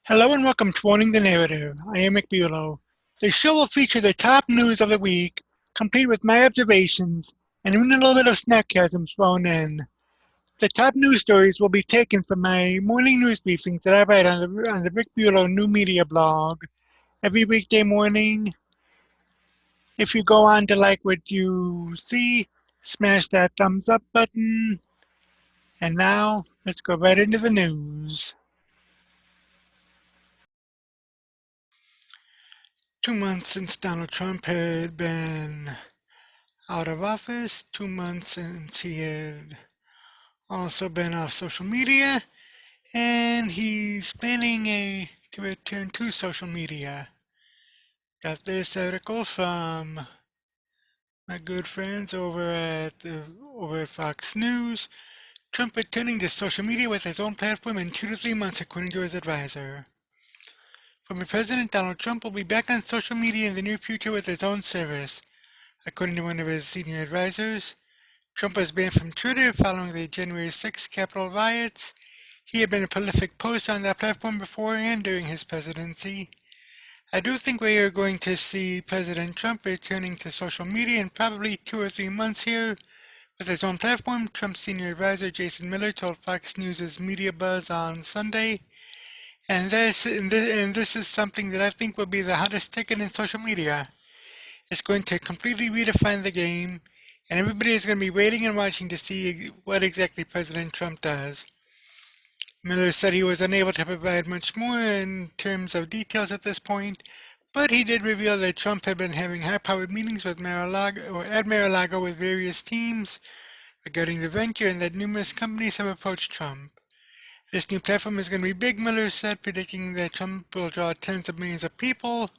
Hello and welcome to Owning the Narrative. I am Bulow. The show will feature the top news of the week, complete with my observations, and even a little bit of sarcasm thrown in. The top news stories will be taken from my morning news briefings that I write on the Rick Bulow New Media blog every weekday morning. If you go on to like what you see, smash that thumbs up button. And now, let's go right into the news. 2 months since Donald Trump had been out of office, 2 months since he had also been off social media, and he's planning to return to social media. Got this article from my good friends over at Fox News. Trump returning to social media with his own platform in 2 to 3 months, according to his advisor. Former President Donald Trump will be back on social media in the near future with his own service, according to one of his senior advisors. Trump was banned from Twitter following the January 6 Capitol riots. He had been a prolific poster on that platform before and during his presidency. I do think we are going to see President Trump returning to social media in probably 2 or 3 months here with his own platform, Trump's senior advisor Jason Miller told Fox News' Media Buzz on Sunday. And this is something that I think will be the hottest ticket in social media. It's going to completely redefine the game, and everybody is going to be waiting and watching to see what exactly President Trump does. Miller said he was unable to provide much more in terms of details at this point, but he did reveal that Trump had been having high-powered meetings with at Mar-a-Lago with various teams regarding the venture and that numerous companies have approached Trump. This new platform is going to be big, Miller said, predicting that Trump will draw tens of millions of people.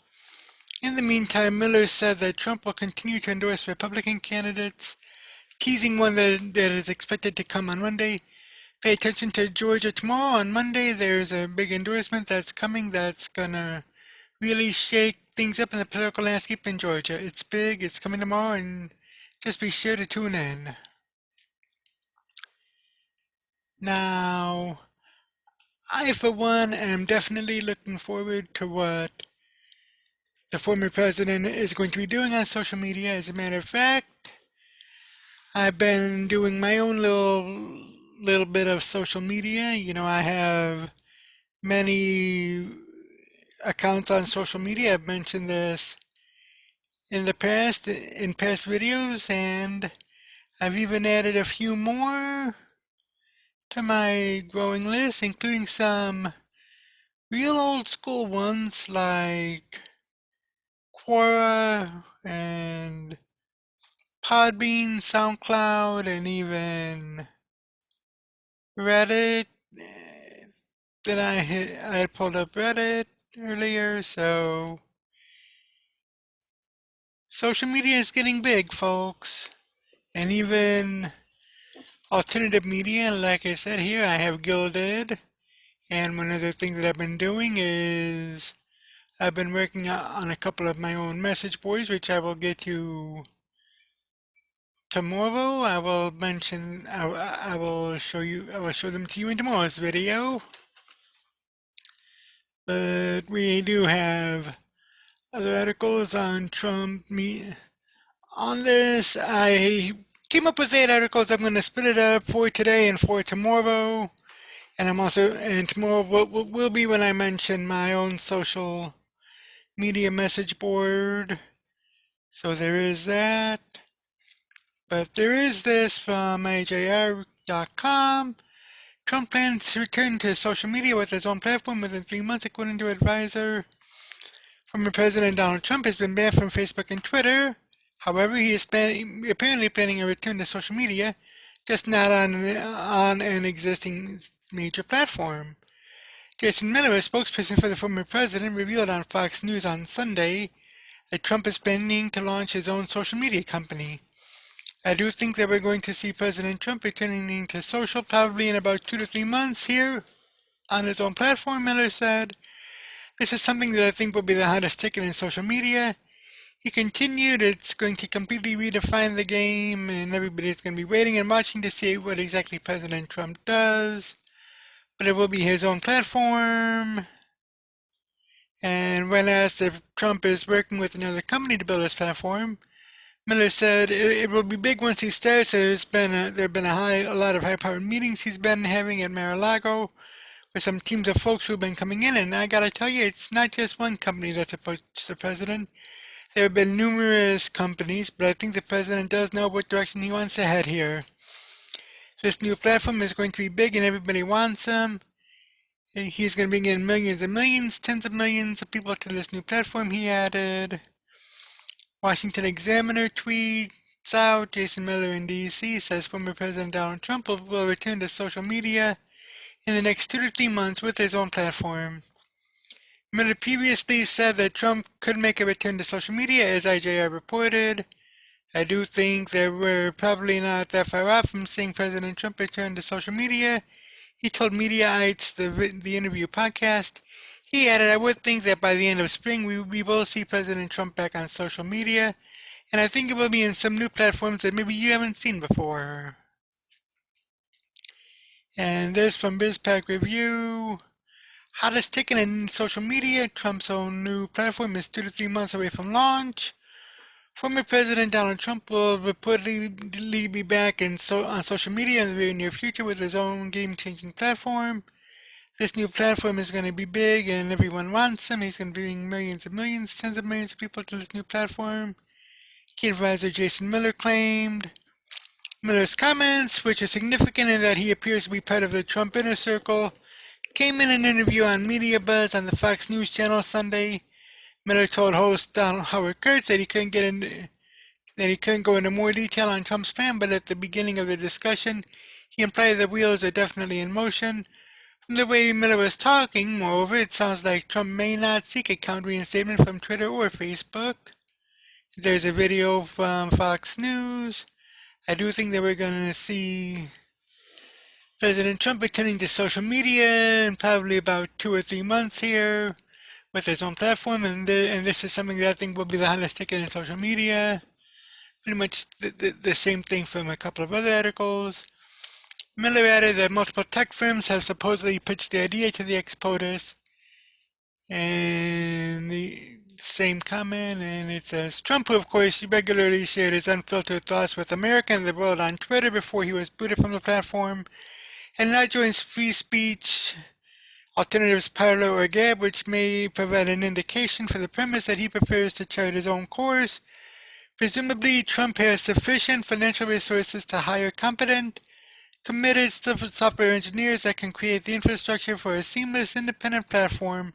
In the meantime, Miller said that Trump will continue to endorse Republican candidates, teasing one that is expected to come on Monday. Pay attention to Georgia tomorrow. On Monday, there's a big endorsement that's coming that's gonna really shake things up in the political landscape in Georgia. It's big, it's coming tomorrow, and just be sure to tune in. Now, I, for one, am definitely looking forward to what the former president is going to be doing on social media. As a matter of fact, I've been doing my own little bit of social media. I have many accounts on social media. I've mentioned this in past videos, and I've even added a few more to my growing list, including some real old school ones like Quora and Podbean, SoundCloud, and even Reddit. Then I had pulled up Reddit earlier, so social media is getting big, folks. And even alternative media, like I said here, I have Gilded. And one other thing that I've been doing is I've been working on a couple of my own message boards, which I will get to tomorrow. I will show them to you in tomorrow's video. But we do have other articles on Trump. On this, I came up with 8 articles. I'm going to split it up for today and for tomorrow. And tomorrow will be when I mention my own social media message board. So there is that. But there is this from AJR.com. Trump plans to return to social media with his own platform within 3 months, according to advisor. Former President Donald Trump has been banned from Facebook and Twitter. However, he is apparently planning a return to social media, just not on an existing major platform. Jason Miller, a spokesperson for the former president, revealed on Fox News on Sunday that Trump is planning to launch his own social media company. I do think that we're going to see President Trump returning to social probably in about 2 to 3 months here on his own platform, Miller said. This is something that I think will be the hottest ticket in social media. He continued, it's going to completely redefine the game, and everybody's going to be waiting and watching to see what exactly President Trump does. But it will be his own platform. And when asked if Trump is working with another company to build his platform, Miller said it will be big once he starts. There have been a lot of high-powered meetings he's been having at Mar-a-Lago with some teams of folks who've been coming in, and I gotta tell you, it's not just one company that's approached the president. There have been numerous companies, but I think the president does know what direction he wants to head here. This new platform is going to be big and everybody wants him. He's going to bring in millions and millions, tens of millions of people to this new platform he added. Washington Examiner tweets out, Jason Miller in D.C. says former President Donald Trump will return to social media in the next 2 to 3 months with his own platform. Miller previously said that Trump could make a return to social media, as IJR reported. I do think that we're probably not that far off from seeing President Trump return to social media. He told Mediaites, the interview podcast, he added, I would think that by the end of spring we will see President Trump back on social media, and I think it will be in some new platforms that maybe you haven't seen before. And this from BizPack Review. Hottest ticket in social media, Trump's own new platform is 2 to 3 months away from launch. Former President Donald Trump will reportedly be back on social media in the very near future with his own game-changing platform. This new platform is going to be big and everyone wants him. He's going to bring millions and millions, tens of millions of people to this new platform. Key advisor Jason Miller claimed. Miller's comments, which are significant in that he appears to be part of the Trump inner circle, came in an interview on Media Buzz on the Fox News channel Sunday. Miller told host Howard Kurtz that he couldn't go into more detail on Trump's plan, but at the beginning of the discussion, he implied the wheels are definitely in motion. From the way Miller was talking, moreover, it sounds like Trump may not seek account reinstatement from Twitter or Facebook. There's a video from Fox News. I do think that we're going to see President Trump returning to social media in probably about 2 or 3 months here with his own platform, and this is something that I think will be the hottest ticket in social media. Pretty much the same thing from a couple of other articles. Miller added that multiple tech firms have supposedly pitched the idea to the ex-POTUS, and the same comment, and it says, Trump, who of course regularly shared his unfiltered thoughts with America and the world on Twitter before he was booted from the platform, and now joins free speech alternatives Parler or Gab, which may provide an indication for the premise that he prefers to chart his own course. Presumably, Trump has sufficient financial resources to hire competent, committed software engineers that can create the infrastructure for a seamless, independent platform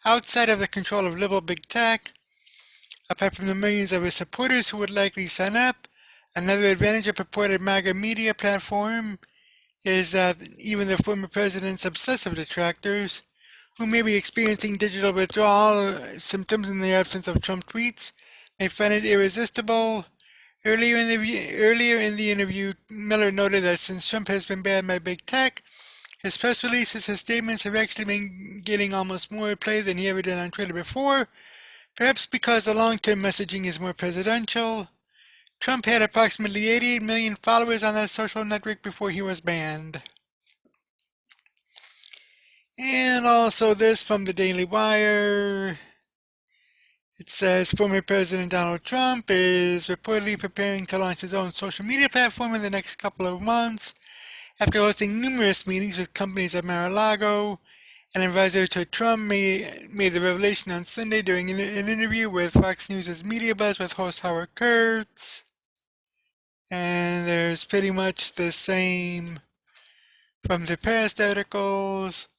outside of the control of liberal big tech. Apart from the millions of his supporters who would likely sign up, another advantage of purported MAGA media platform is that even the former president's obsessive detractors, who may be experiencing digital withdrawal symptoms in the absence of Trump tweets, may find it irresistible. Earlier in the interview, Miller noted that since Trump has been banned by big tech, his press releases, his statements have actually been getting almost more play than he ever did on Twitter before, perhaps because the long-term messaging is more presidential. Trump had approximately 88 million followers on that social network before he was banned. And also this from the Daily Wire. It says former President Donald Trump is reportedly preparing to launch his own social media platform in the next couple of months after hosting numerous meetings with companies at Mar-a-Lago. An advisor to Trump made the revelation on Sunday during an interview with Fox News' Media Buzz with host Howard Kurtz. And there's pretty much the same from the past articles.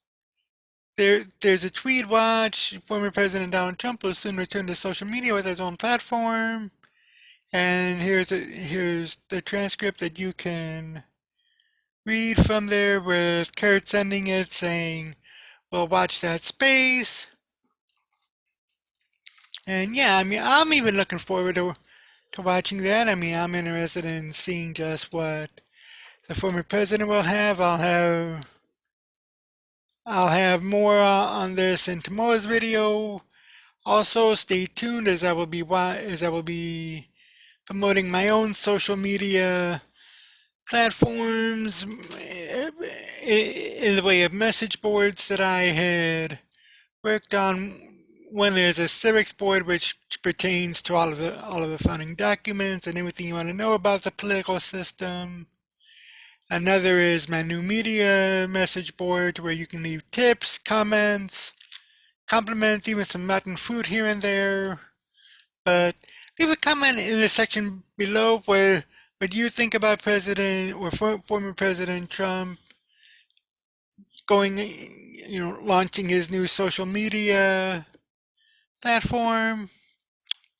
There's a tweet watch. Former President Donald Trump will soon return to social media with his own platform. And here's the transcript that you can read from there with Kurt sending it saying, we'll watch that space. And yeah, I mean, I'm even looking forward to watching that. I mean, I'm interested in seeing just what the former president will have. I'll have more on this in tomorrow's video. Also, stay tuned as I will be promoting my own social media platforms in the way of message boards that I had worked on One is a civics board, which pertains to all of the founding documents and everything you want to know about the political system. Another is my new media message board, where you can leave tips, comments, compliments, even some rotten food here and there. But leave a comment in the section below where what do you think about President or former President Trump going, launching his new social media platform.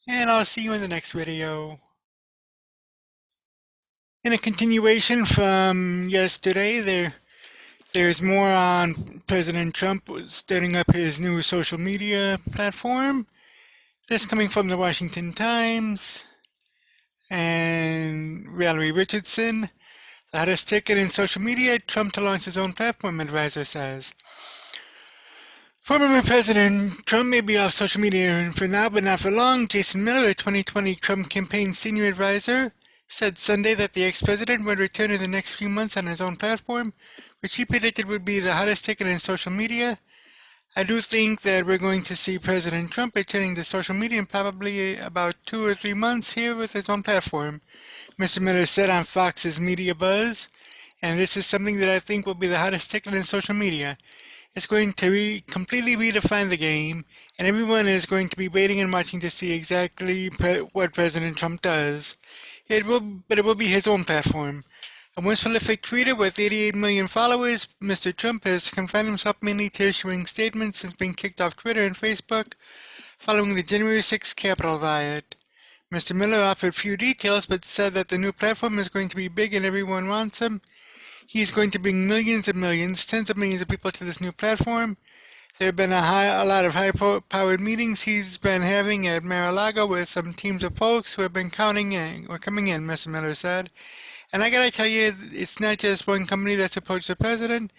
And I'll see you in the next video. In a continuation from yesterday, there's more on President Trump setting up his new social media platform. This coming from the Washington Times and Valerie Richardson. The hottest ticket in social media, Trump to launch his own platform, advisor says. Former President Trump may be off social media for now, but not for long. Jason Miller, a 2020 Trump campaign senior advisor, said Sunday that the ex-president would return in the next few months on his own platform, which he predicted would be the hottest ticket in social media. I do think that we're going to see President Trump returning to social media in probably about 2 or 3 months here with his own platform, Mr. Miller said on Fox's Media Buzz, and this is something that I think will be the hottest ticket in social media. It's going to completely redefine the game, and everyone is going to be waiting and watching to see exactly what President Trump does. But it will be his own platform. A once prolific tweeter with 88 million followers, Mr. Trump has confined himself mainly to issuing statements since being kicked off Twitter and Facebook following the January 6th Capitol riot. Mr. Miller offered few details, but said that the new platform is going to be big and everyone wants him. He's going to bring millions and millions, tens of millions of people to this new platform. There have been a lot of high-powered meetings he's been having at Mar-a-Lago with some teams of folks who have been coming in, Mr. Miller said. And I gotta tell you, it's not just one company that's approached the president.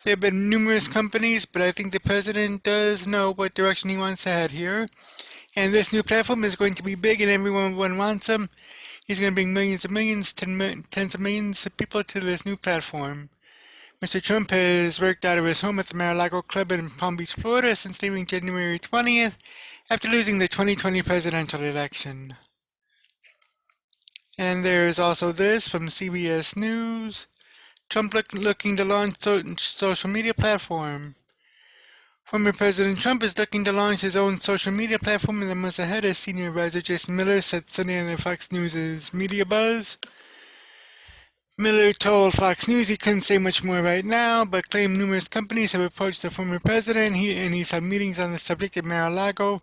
There have been numerous companies, but I think the president does know what direction he wants to head here. And this new platform is going to be big and everyone wants him. He's going to bring millions and millions, tens of millions of people to this new platform. Mr. Trump has worked out of his home at the Mar-a-Lago Club in Palm Beach, Florida since leaving January 20th after losing the 2020 presidential election. And there's also this from CBS News. Trump looking to launch social media platform. Former President Trump is looking to launch his own social media platform in the months ahead, as senior advisor Jason Miller said Sunday on Fox News' Media Buzz. Miller told Fox News he couldn't say much more right now, but claimed numerous companies have approached the former president, and he's had meetings on the subject at Mar-a-Lago.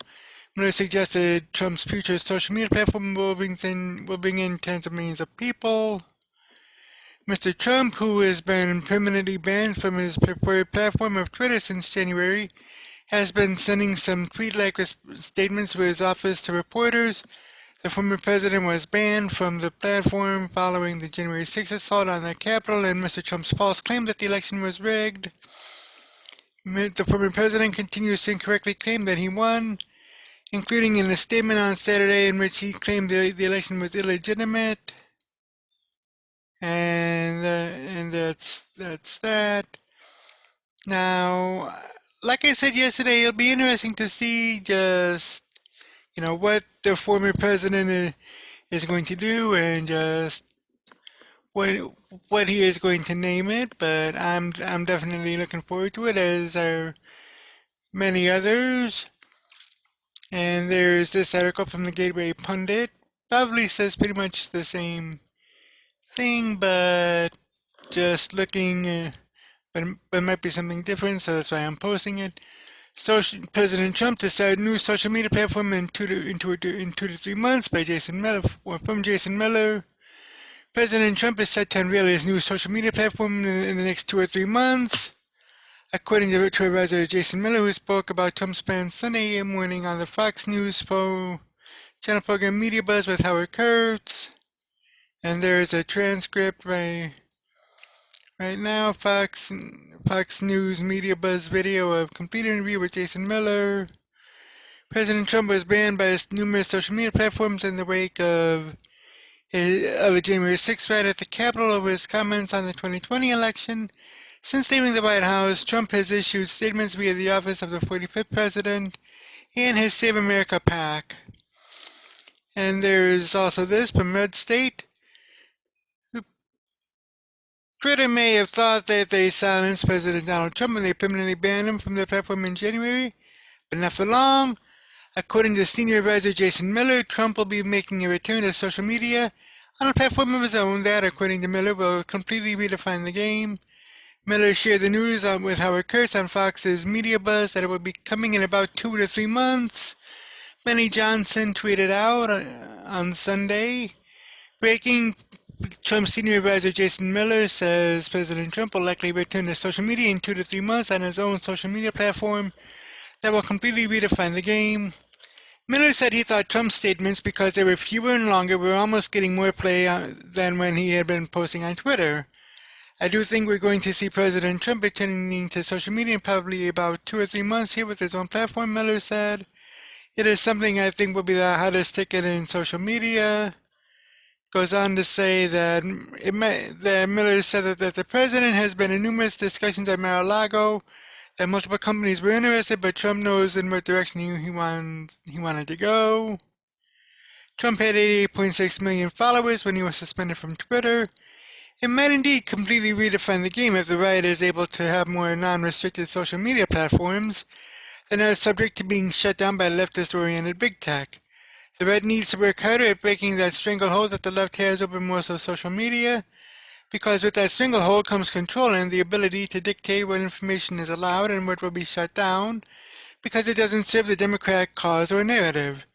Miller suggested Trump's future social media platform will bring in tens of millions of people. Mr. Trump, who has been permanently banned from his preferred platform of Twitter since January, has been sending some tweet-like statements to his office to reporters. The former president was banned from the platform following the January 6th assault on the Capitol and Mr. Trump's false claim that the election was rigged. The former president continues to incorrectly claim that he won, including in a statement on Saturday in which he claimed the election was illegitimate. And that's that. Now, like I said yesterday, it'll be interesting to see just what the former president is going to do and just what he is going to name it. But I'm definitely looking forward to it, as are many others. And there's this article from the Gateway Pundit. Probably says pretty much the same thing, but just looking, but it might be something different, so that's why I'm posting it. President Trump to start a new social media platform in 2 to 3 months by Jason Miller. From Jason Miller. President Trump is set to unveil his new social media platform in the next 2 or 3 months, according to advisor Jason Miller, who spoke about Trump's plans Sunday morning on the Fox News channel program Media Buzz with Howard Kurtz. And there's a transcript right now, Fox News Media Buzz video of complete interview with Jason Miller. President Trump was banned by his numerous social media platforms in the wake of the January 6th riot at the Capitol over his comments on the 2020 election. Since leaving the White House, Trump has issued statements via the office of the 45th president and his Save America PAC. And there's also this from Red State. Twitter may have thought that they silenced President Donald Trump when they permanently banned him from their platform in January, but not for long. According to senior advisor Jason Miller, Trump will be making a return to social media on a platform of his own that, according to Miller, will completely redefine the game. Miller shared the news with Howard Kurtz on Fox's Media Buzz that it will be coming in about 2 to 3 months. Benny Johnson tweeted out on Sunday, breaking, Trump senior advisor Jason Miller says President Trump will likely return to social media in 2 to 3 months on his own social media platform that will completely redefine the game. Miller said he thought Trump's statements, because they were fewer and longer, were almost getting more play than when he had been posting on Twitter. I do think we're going to see President Trump returning to social media in probably about 2 or 3 months here with his own platform, Miller said. It is something I think will be the hottest ticket in social media. Goes on to say that Miller said that the president has been in numerous discussions at Mar-a-Lago, that multiple companies were interested, but Trump knows in what direction he wanted to go. Trump had 88.6 million followers when he was suspended from Twitter. It might indeed completely redefine the game if the right is able to have more non-restricted social media platforms that are subject to being shut down by leftist-oriented big tech. The right needs to work harder at breaking that stranglehold that the left has over most of social media, because with that stranglehold comes control and the ability to dictate what information is allowed and what will be shut down, because it doesn't serve the Democratic cause or narrative.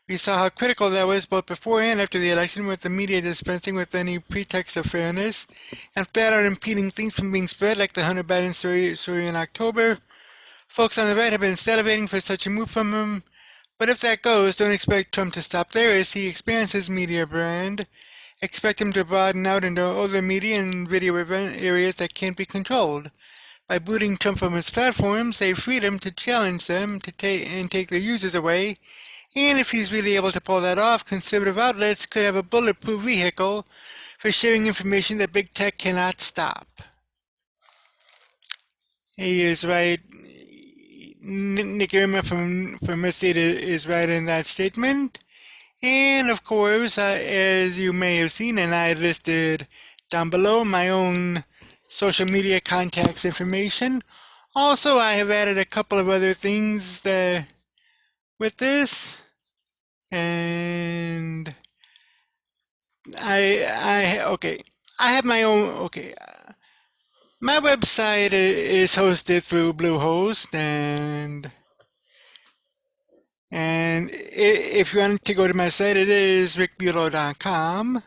We saw how critical that was both before and after the election, with the media dispensing with any pretext of fairness and flat out impeding things from being spread, like the Hunter Biden story in October. Folks on the right have been salivating for such a move from him, but if that goes, don't expect Trump to stop there as he expands his media brand. Expect him to broaden out into other media and video event areas that can't be controlled. By booting Trump from his platforms, they freedom to challenge them to take their users away. And if he's really able to pull that off, conservative outlets could have a bulletproof vehicle for sharing information that big tech cannot stop. He is right. Nick Irma from State is right in that statement. And of course, as you may have seen, and I listed down below my own social media contacts information. Also, I have added a couple of other things with this, and I have my own. Okay, my website is hosted through Bluehost, and if you want to go to my site, it is rickbulow.com.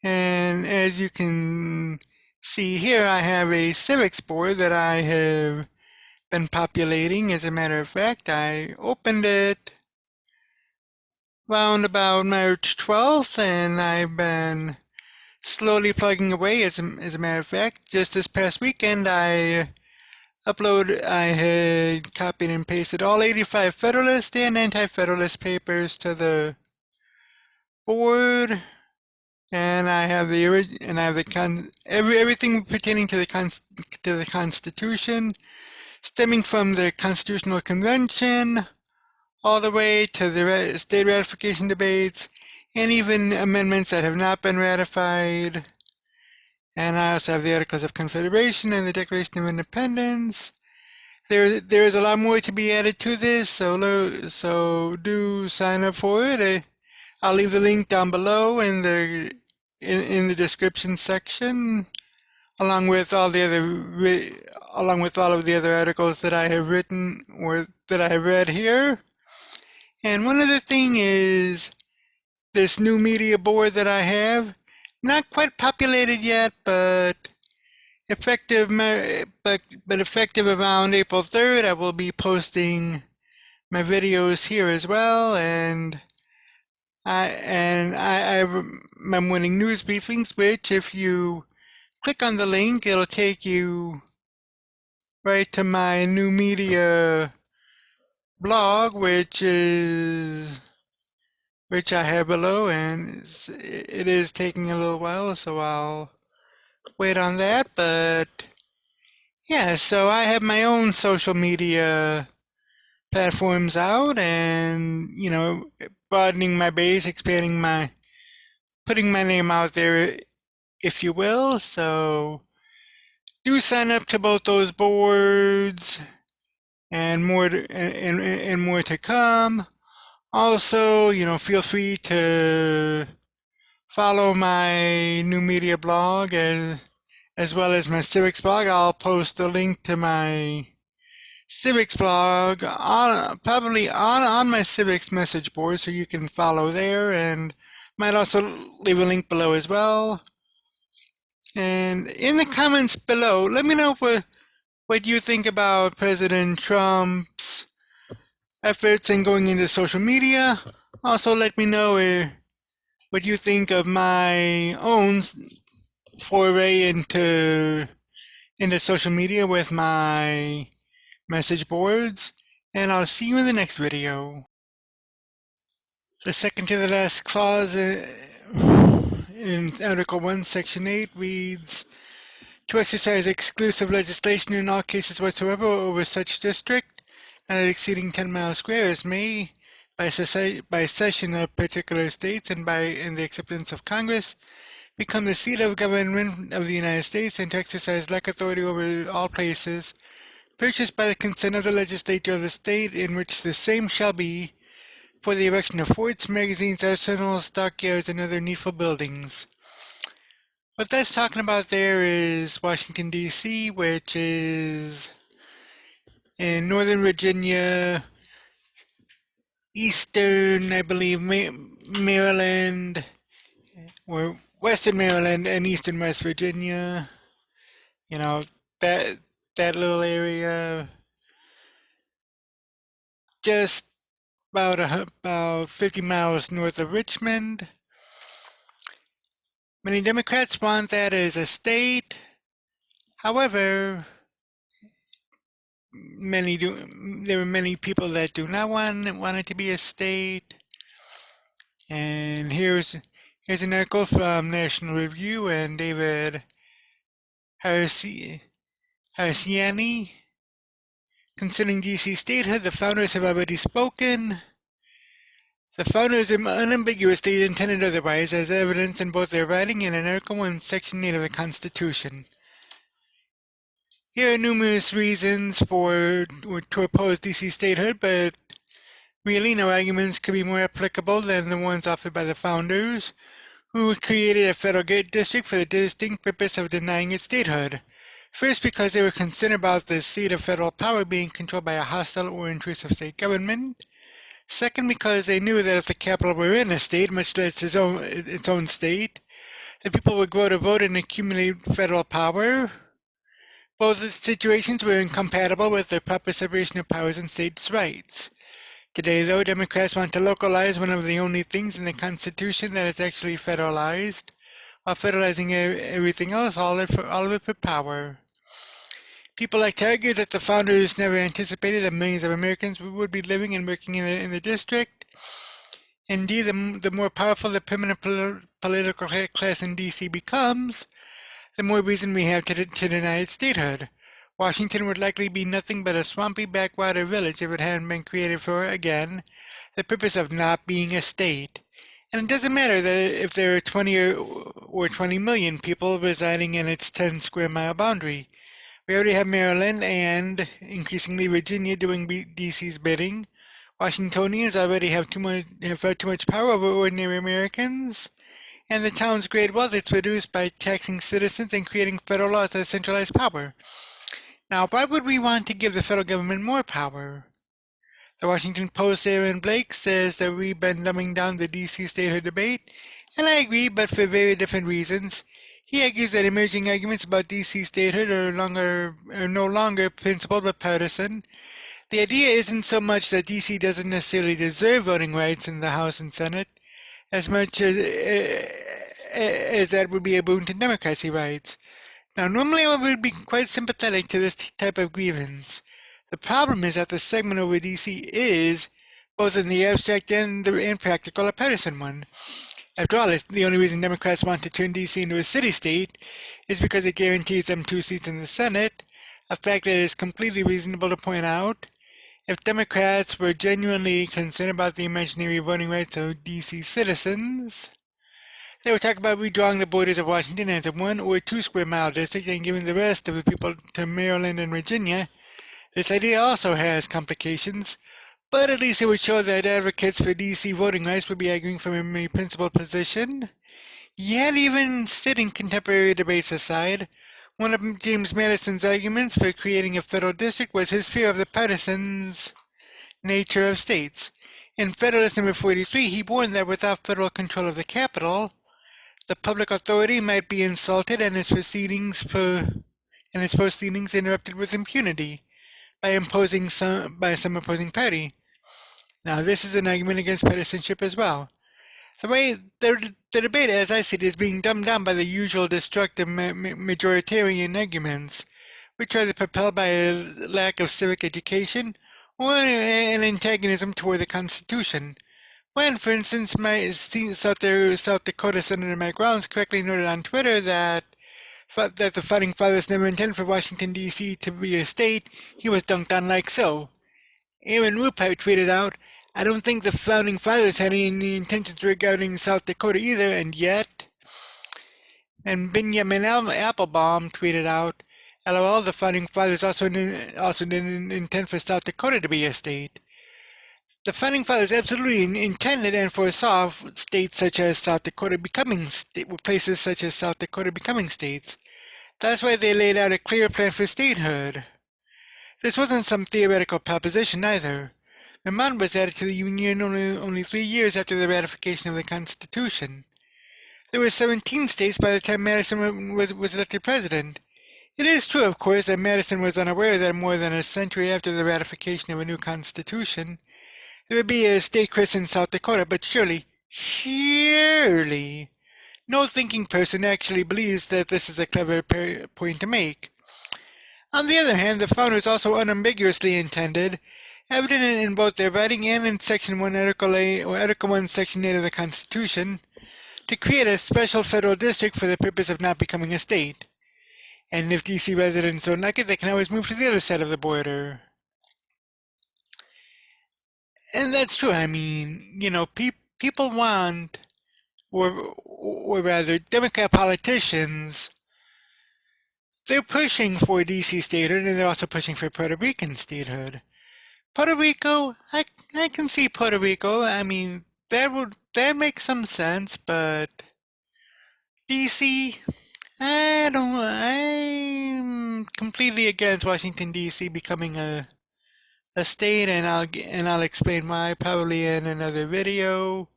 And as you can see here, I have a civics board that I have been populating. As a matter of fact, I opened it around about March 12th, and I've been slowly plugging away. As a matter of fact, just this past weekend, I had copied and pasted all 85 Federalist and Anti-Federalist papers to the board, and I have everything pertaining to the Constitution, stemming from the Constitutional Convention all the way to the state ratification debates, and even amendments that have not been ratified. And I also have the Articles of Confederation and the Declaration of Independence. There is a lot more to be added to this, so do sign up for it. I'll leave the link down below in the description section, along with all of the other articles that I have written or that I have read here. And one other thing is this new media board that I have, not quite populated yet, but effective around April 3rd. I will be posting my videos here as well, and I have my morning news briefings, which if you click on the link, it'll take you right to my new media blog, which I have below, and it is taking a little while, so I'll wait on that. But yeah, so I have my own social media platforms out and, broadening my base, putting my name out there, if you will. So do sign up to both those boards and and more to come. Also, feel free to follow my new media blog as well as my civics blog. I'll post a link to my civics blog probably on my civics message board, so you can follow there, and might also leave a link below as well. And in the comments below, let me know what you think about President Trump's efforts in going into social media. Also, let me know what you think of my own foray into social media with my message boards, and I'll see you in the next video. The second to the last clause in Article 1, Section 8 reads, to exercise exclusive legislation in all cases whatsoever over such district, not exceeding 10 miles square, as may, by cession of particular states and in the acceptance of Congress, become the seat of government of the United States, and to exercise like authority over all places purchased by the consent of the legislature of the state in which the same shall be, for the erection of forts, magazines, arsenals, stockyards, and other needful buildings. What that's talking about there is Washington, D.C., which is in Northern Virginia, Eastern, I believe, Maryland, or Western Maryland and Eastern West Virginia. That little area, just about 50 miles north of Richmond. Many Democrats want that as a state. However, there are many people that do not want it to be a state. And here's an article from National Review and David Harasiani. Concerning D.C. statehood, the founders have already spoken. The founders unambiguously intended otherwise, as evidenced in both their writing and in Article 1, Section 8 of the Constitution. Here are numerous reasons to oppose D.C. statehood, but really no arguments could be more applicable than the ones offered by the founders, who created a federal district for the distinct purpose of denying its statehood. First, because they were concerned about the seat of federal power being controlled by a hostile or intrusive state government. Second, because they knew that if the capital were in a state, much less its own state, the people would go to vote and accumulate federal power. Both situations were incompatible with the proper separation of powers and states' rights. Today, though, Democrats want to localize one of the only things in the Constitution that is actually federalized, while federalizing everything else, all of it for power. People like to argue that the founders never anticipated that millions of Americans would be living and working in the district. Indeed, the more powerful the permanent political class in D.C. becomes, the more reason we have to deny its statehood. Washington would likely be nothing but a swampy backwater village if it hadn't been created for, again, the purpose of not being a state. And it doesn't matter that if there are 20 or 20 million people residing in its 10 square mile boundary. We already have Maryland and, increasingly, Virginia doing D.C.'s bidding. Washingtonians already have too much power over ordinary Americans. And the town's great wealth is produced by taxing citizens and creating federal laws that centralize power. Now, why would we want to give the federal government more power? The Washington Post's Aaron Blake says that we've been dumbing down the D.C. statehood debate, and I agree, but for very different reasons. He argues that emerging arguments about D.C. statehood are no longer principled but partisan. The idea isn't so much that D.C. doesn't necessarily deserve voting rights in the House and Senate, as much as that would be a boon to democracy rights. Now, normally I would be quite sympathetic to this type of grievance. The problem is that the segment over D.C. is, both in the abstract and practical, a partisan one. After all, the only reason Democrats want to turn D.C. into a city-state is because it guarantees them 2 seats in the Senate, a fact that is completely reasonable to point out. If Democrats were genuinely concerned about the imaginary voting rights of D.C. citizens, they would talk about redrawing the borders of Washington as a 1 or 2 square mile district and giving the rest of the people to Maryland and Virginia. This idea also has complications, but at least it would show that advocates for D.C. voting rights would be arguing from a principled position. Yet even setting contemporary debates aside, one of James Madison's arguments for creating a federal district was his fear of the partisans nature of states. In Federalist Number 43, he warned that without federal control of the capital, the public authority might be insulted and its proceedings interrupted with impunity by some opposing party. Now, this is an argument against partisanship as well. The debate, as I see it, is being dumbed down by the usual destructive majoritarian arguments, which are propelled by a lack of civic education or an antagonism toward the Constitution. When, for instance, South Dakota Senator Mike Rounds correctly noted on Twitter that the Founding Fathers never intended for Washington, D.C. to be a state, he was dunked on like so. Aaron Rupert tweeted out, "I don't think the Founding Fathers had any intentions regarding South Dakota either, and yet..." And Benjamin Applebaum tweeted out, "LOL, the Founding Fathers also didn't intend for South Dakota to be a state." The Founding Fathers absolutely intended and foresaw states such as South Dakota becoming places such as South Dakota becoming states. That's why they laid out a clear plan for statehood. This wasn't some theoretical proposition either. Vermont was added to the Union only 3 years after the ratification of the Constitution. There were 17 states by the time Madison was elected president. It is true, of course, that Madison was unaware that more than a century after the ratification of a new Constitution, there would be a state christened South Dakota, but surely, no thinking person actually believes that this is a clever point to make. On the other hand, the founders also unambiguously intended, evident in both their writing and in Section 1, Article 1, Section 8 of the Constitution, to create a special federal district for the purpose of not becoming a state. And if D.C. residents don't like it, they can always move to the other side of the border. And that's true. I mean, people want, or rather, Democrat politicians, they're pushing for D.C. statehood, and they're also pushing for Puerto Rican statehood. Puerto Rico, I can see Puerto Rico. I mean, that makes some sense, but D.C., I'm completely against Washington, D.C. becoming a state, and I'll explain why probably in another video.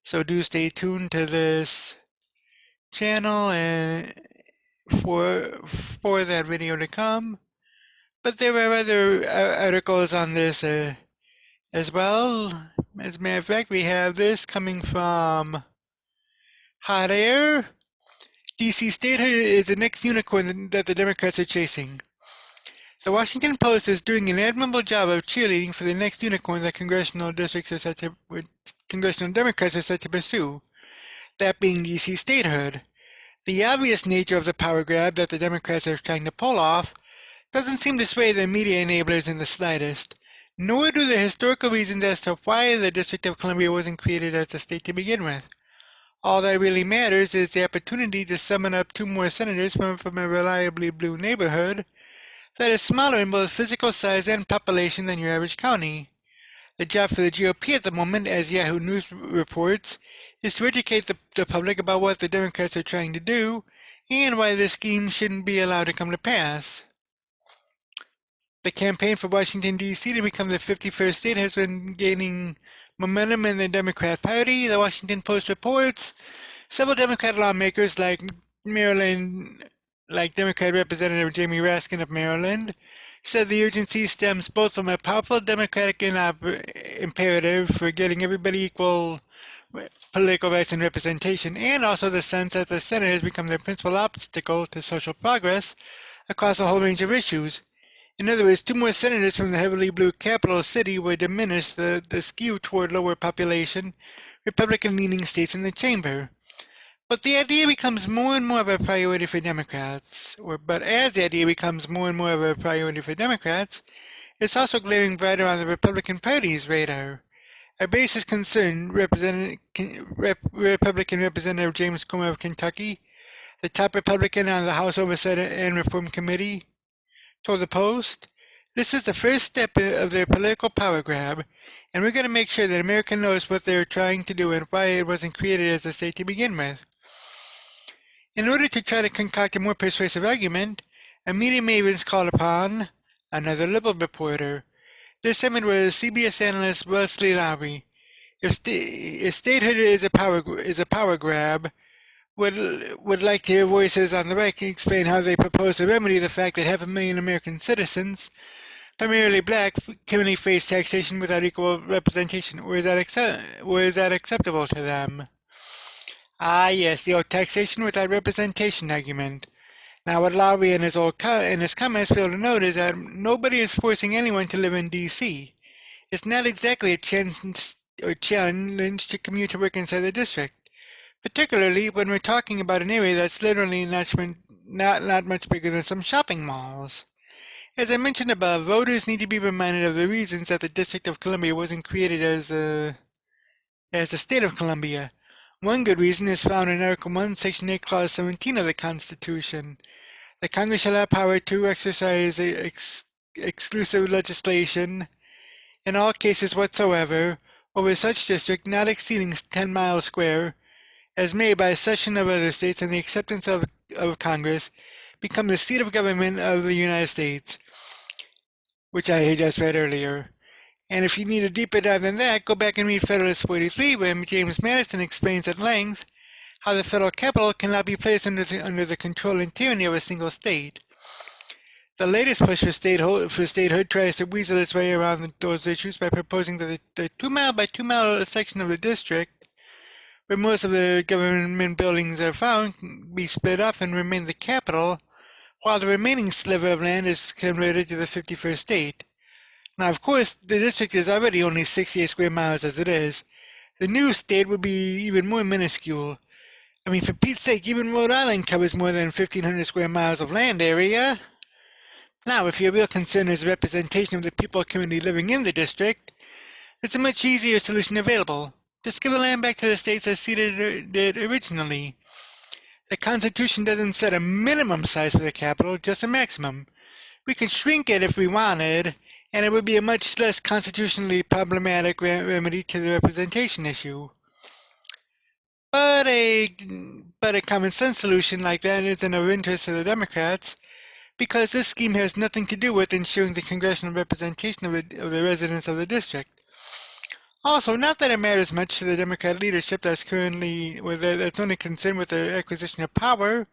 So do stay tuned to this channel and for that video to come. But there are other articles on this as well. As a matter of fact, we have this coming from Hot Air. D.C. statehood is the next unicorn that the Democrats are chasing. The Washington Post is doing an admirable job of cheerleading for the next unicorn that congressional Democrats are set to pursue, that being D.C. statehood. The obvious nature of the power grab that the Democrats are trying to pull off doesn't seem to sway their media enablers in the slightest, nor do the historical reasons as to why the District of Columbia wasn't created as a state to begin with. All that really matters is the opportunity to summon up 2 more senators from a reliably blue neighborhood that is smaller in both physical size and population than your average county. The job for the GOP at the moment, as Yahoo News reports, is to educate the public about what the Democrats are trying to do and why this scheme shouldn't be allowed to come to pass. The campaign for Washington, D.C. to become the 51st state has been gaining momentum in the Democrat Party. The Washington Post reports several Democrat lawmakers like Democrat Representative Jamie Raskin of Maryland, said the urgency stems both from a powerful Democratic imperative for getting everybody equal political rights and representation, and also the sense that the Senate has become the principal obstacle to social progress across a whole range of issues. In other words, 2 more senators from the heavily blue capital city would diminish the skew toward lower population, Republican-leaning states in the chamber. But the idea becomes more and more of a priority for Democrats, as the idea becomes more and more of a priority for Democrats, It's also glaring brighter on the Republican Party's radar. Our base is concerned, Republican Representative James Comer of Kentucky, the top Republican on the House Oversight and Reform Committee, told the Post, "This is the first step of their political power grab, and we're going to make sure that America knows what they're trying to do and why it wasn't created as a state to begin with." In order to try to concoct a more persuasive argument, a media mavens called upon another liberal reporter. This segment was CBS analyst Wesley Lowry. If statehood is a power grab, would like to hear voices on the right explain how they propose to remedy the fact that 500,000 American citizens, primarily black, currently face taxation without equal representation, or is that acceptable to them? Ah, yes, the old taxation without representation argument. Now, what Lowry and his comments fail to note is that nobody is forcing anyone to live in D.C. It's not exactly a challenge to commute to work inside the district, particularly when we're talking about an area that's literally not much bigger than some shopping malls. As I mentioned above, voters need to be reminded of the reasons that the District of Columbia wasn't created as the State of Columbia. One good reason is found in Article 1, Section 8, Clause 17 of the Constitution. The Congress shall have power to exercise exclusive legislation in all cases whatsoever over such district not exceeding 10 miles square as may by cession of other states and the acceptance of Congress become the seat of government of the United States, which I just read earlier. And if you need a deeper dive than that, go back and read Federalist 43, where James Madison explains at length how the federal capital cannot be placed under the control and tyranny of a single state. The latest push for statehood tries to weasel its way around those issues by proposing that the 2-mile by 2-mile section of the district, where most of the government buildings are found, be split off and remain the capital, while the remaining sliver of land is converted to the 51st state. Now, of course, the district is already only 68 square miles as it is. The new state would be even more minuscule. I mean, for Pete's sake, even Rhode Island covers more than 1,500 square miles of land area. Now, if your real concern is the representation of the people currently living in the district, there's a much easier solution available. Just give the land back to the states as ceded it originally. The Constitution doesn't set a minimum size for the capital, just a maximum. We could shrink it if we wanted, and it would be a much less constitutionally problematic remedy to the representation issue. But a common sense solution like that isn't of interest to the Democrats, because this scheme has nothing to do with ensuring the congressional representation of the residents of the district. Also, not that it matters much to the Democrat leadership that's only concerned with the acquisition of power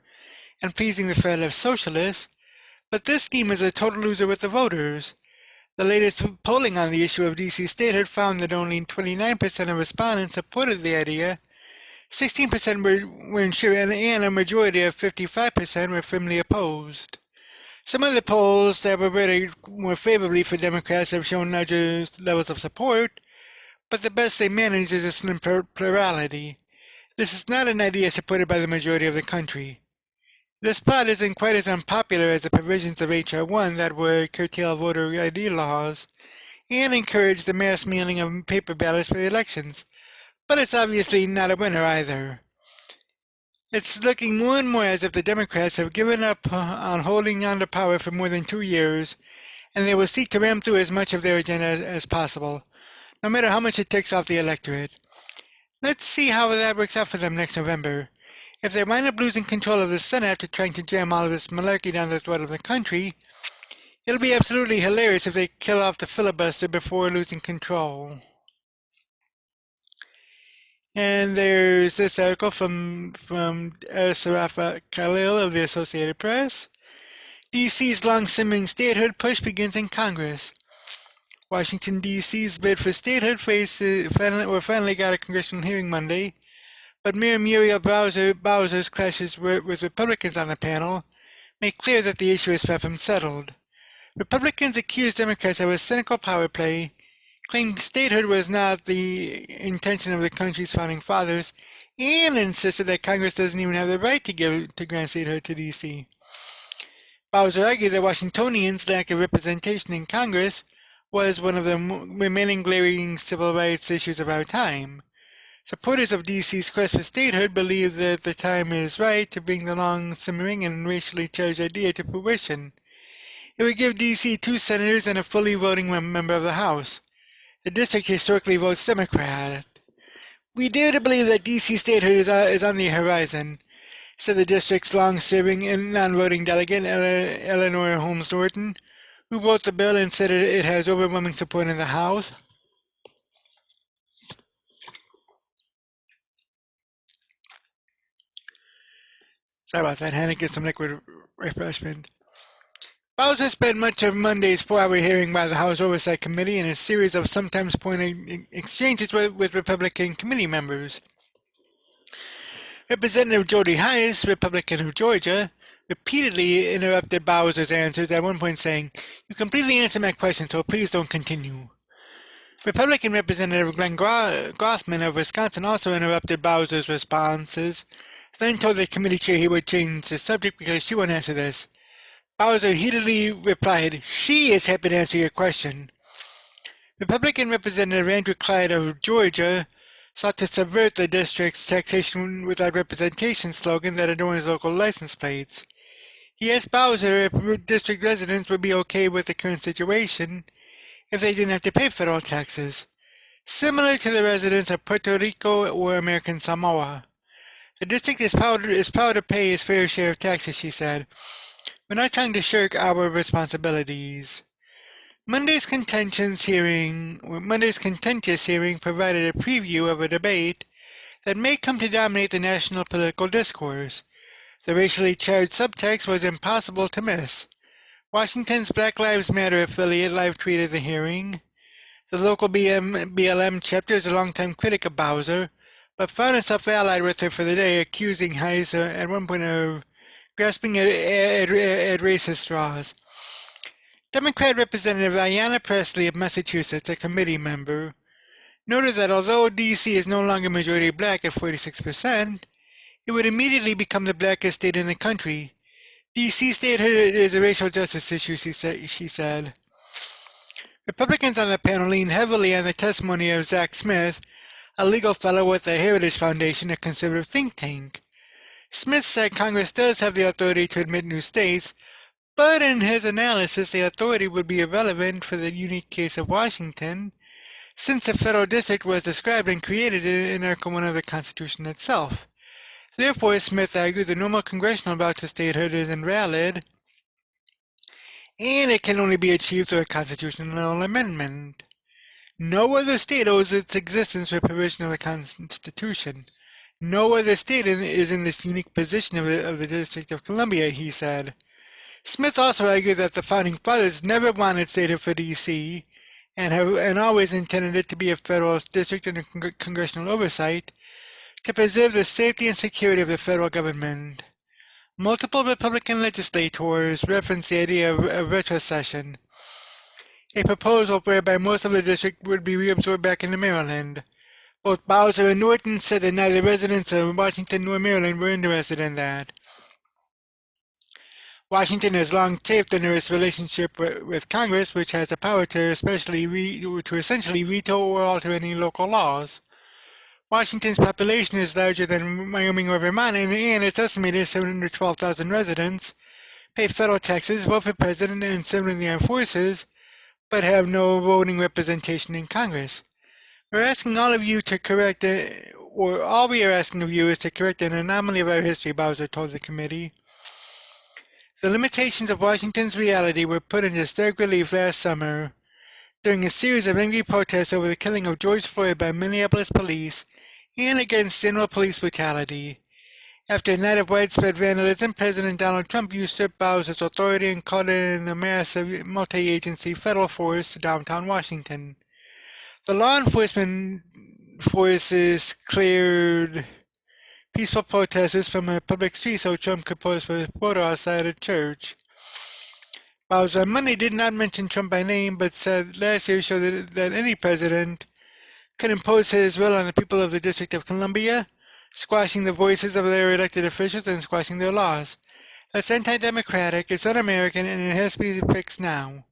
and pleasing the federal socialists, but this scheme is a total loser with the voters. The latest polling on the issue of D.C. statehood found that only 29% of respondents supported the idea, 16% were unsure, and a majority of 55% were firmly opposed. Some of the polls that were rated more favorably for Democrats have shown larger levels of support, but the best they managed is a slim plurality. This is not an idea supported by the majority of the country. This plot isn't quite as unpopular as the provisions of H.R. 1 that would curtail voter ID laws and encourage the mass mailing of paper ballots for elections, but it's obviously not a winner either. It's looking more and more as if the Democrats have given up on holding on to power for more than 2 years, and they will seek to ram through as much of their agenda as possible, no matter how much it takes off the electorate. Let's see how that works out for them next November. If they wind up losing control of the Senate after trying to jam all of this malarkey down the throat of the country, it'll be absolutely hilarious if they kill off the filibuster before losing control. And there's this article from Saraf Khalil of the Associated Press. D.C.'s long-simmering statehood push begins in Congress. Washington, D.C.'s bid for statehood finally got a congressional hearing Monday, but Mayor Muriel Bowser's clashes with Republicans on the panel make clear that the issue is far from settled. Republicans accuse Democrats of a cynical power play, claimed statehood was not the intention of the country's founding fathers, and insisted that Congress doesn't even have the right to grant statehood to D.C. Bowser argued that Washingtonians' lack of representation in Congress was one of the remaining glaring civil rights issues of our time. Supporters of D.C.'s quest for statehood believe that the time is right to bring the long-simmering and racially charged idea to fruition. It would give D.C. 2 senators and a fully voting member of the House. The district historically votes Democrat. We dare to believe that D.C. statehood is on the horizon, said the district's long-serving and non-voting delegate, Eleanor Holmes Norton, who wrote the bill and said it has overwhelming support in the House. Sorry about that. Had to get some liquid refreshment. Bowser spent much of Monday's 4-hour hearing by the House Oversight Committee in a series of sometimes pointed exchanges with Republican committee members. Representative Jody Hice, Republican of Georgia, repeatedly interrupted Bowser's answers, at one point saying, "You completely answered my question, so please don't continue." Republican Representative Glenn Grothman of Wisconsin also interrupted Bowser's responses, then told the committee chair he would change the subject because she wouldn't answer this. Bowser heatedly replied, "She is happy to answer your question." Republican Representative Andrew Clyde of Georgia sought to subvert the district's taxation without representation slogan that adorns local license plates. He asked Bowser if district residents would be okay with the current situation if they didn't have to pay federal taxes, similar to the residents of Puerto Rico or American Samoa. The district is proud to pay its fair share of taxes, she said. We're not trying to shirk our responsibilities. Monday's contentious hearing provided a preview of a debate that may come to dominate the national political discourse. The racially charged subtext was impossible to miss. Washington's Black Lives Matter affiliate live tweeted the hearing. The local BLM chapter is a longtime critic of Bowser, but found itself allied with her for the day, accusing Hice at one point of grasping at racist straws. Democrat Representative Ayanna Pressley of Massachusetts, a committee member, noted that although D.C. is no longer majority black at 46%, it would immediately become the blackest state in the country. D.C. statehood is a racial justice issue, she said. Republicans on the panel leaned heavily on the testimony of Zach Smith, a legal fellow with the Heritage Foundation, a conservative think tank. Smith said Congress does have the authority to admit new states, but in his analysis, the authority would be irrelevant for the unique case of Washington, since the federal district was described and created in Article 1 of the Constitution itself. Therefore, Smith argued the normal congressional route to statehood is invalid, and it can only be achieved through a constitutional amendment. No other state owes its existence for provision of the Constitution. No other state is in this unique position of the District of Columbia, he said. Smith also argued that the Founding Fathers never wanted statehood for D.C. and always intended it to be a federal district under congressional oversight to preserve the safety and security of the federal government. Multiple Republican legislators referenced the idea of retrocession, a proposal whereby most of the district would be reabsorbed back into Maryland. Both Bowser and Norton said that neither residents of Washington nor Maryland were interested in that. Washington has long chafed under its relationship with Congress, which has the power to essentially veto or alter any local laws. Washington's population is larger than Wyoming or Vermont, and its estimated 712,000 residents pay federal taxes, vote for president and serve in the armed forces, but have no voting representation in Congress. We're asking all of you to correct all we are asking of you is to correct an anomaly of our history, Bowser told the committee. The limitations of Washington's reality were put into stark relief last summer during a series of angry protests over the killing of George Floyd by Minneapolis police and against general police brutality. After a night of widespread vandalism, President Donald Trump usurped Bowser's authority and called in a massive multi-agency federal force to downtown Washington. The law enforcement forces cleared peaceful protesters from a public street so Trump could pose for a photo outside a church. Bowser on Monday did not mention Trump by name, but said last year showed that any president could impose his will on the people of the District of Columbia, squashing the voices of their elected officials and squashing their laws. That's anti-democratic, it's un-American, and it has to be fixed now.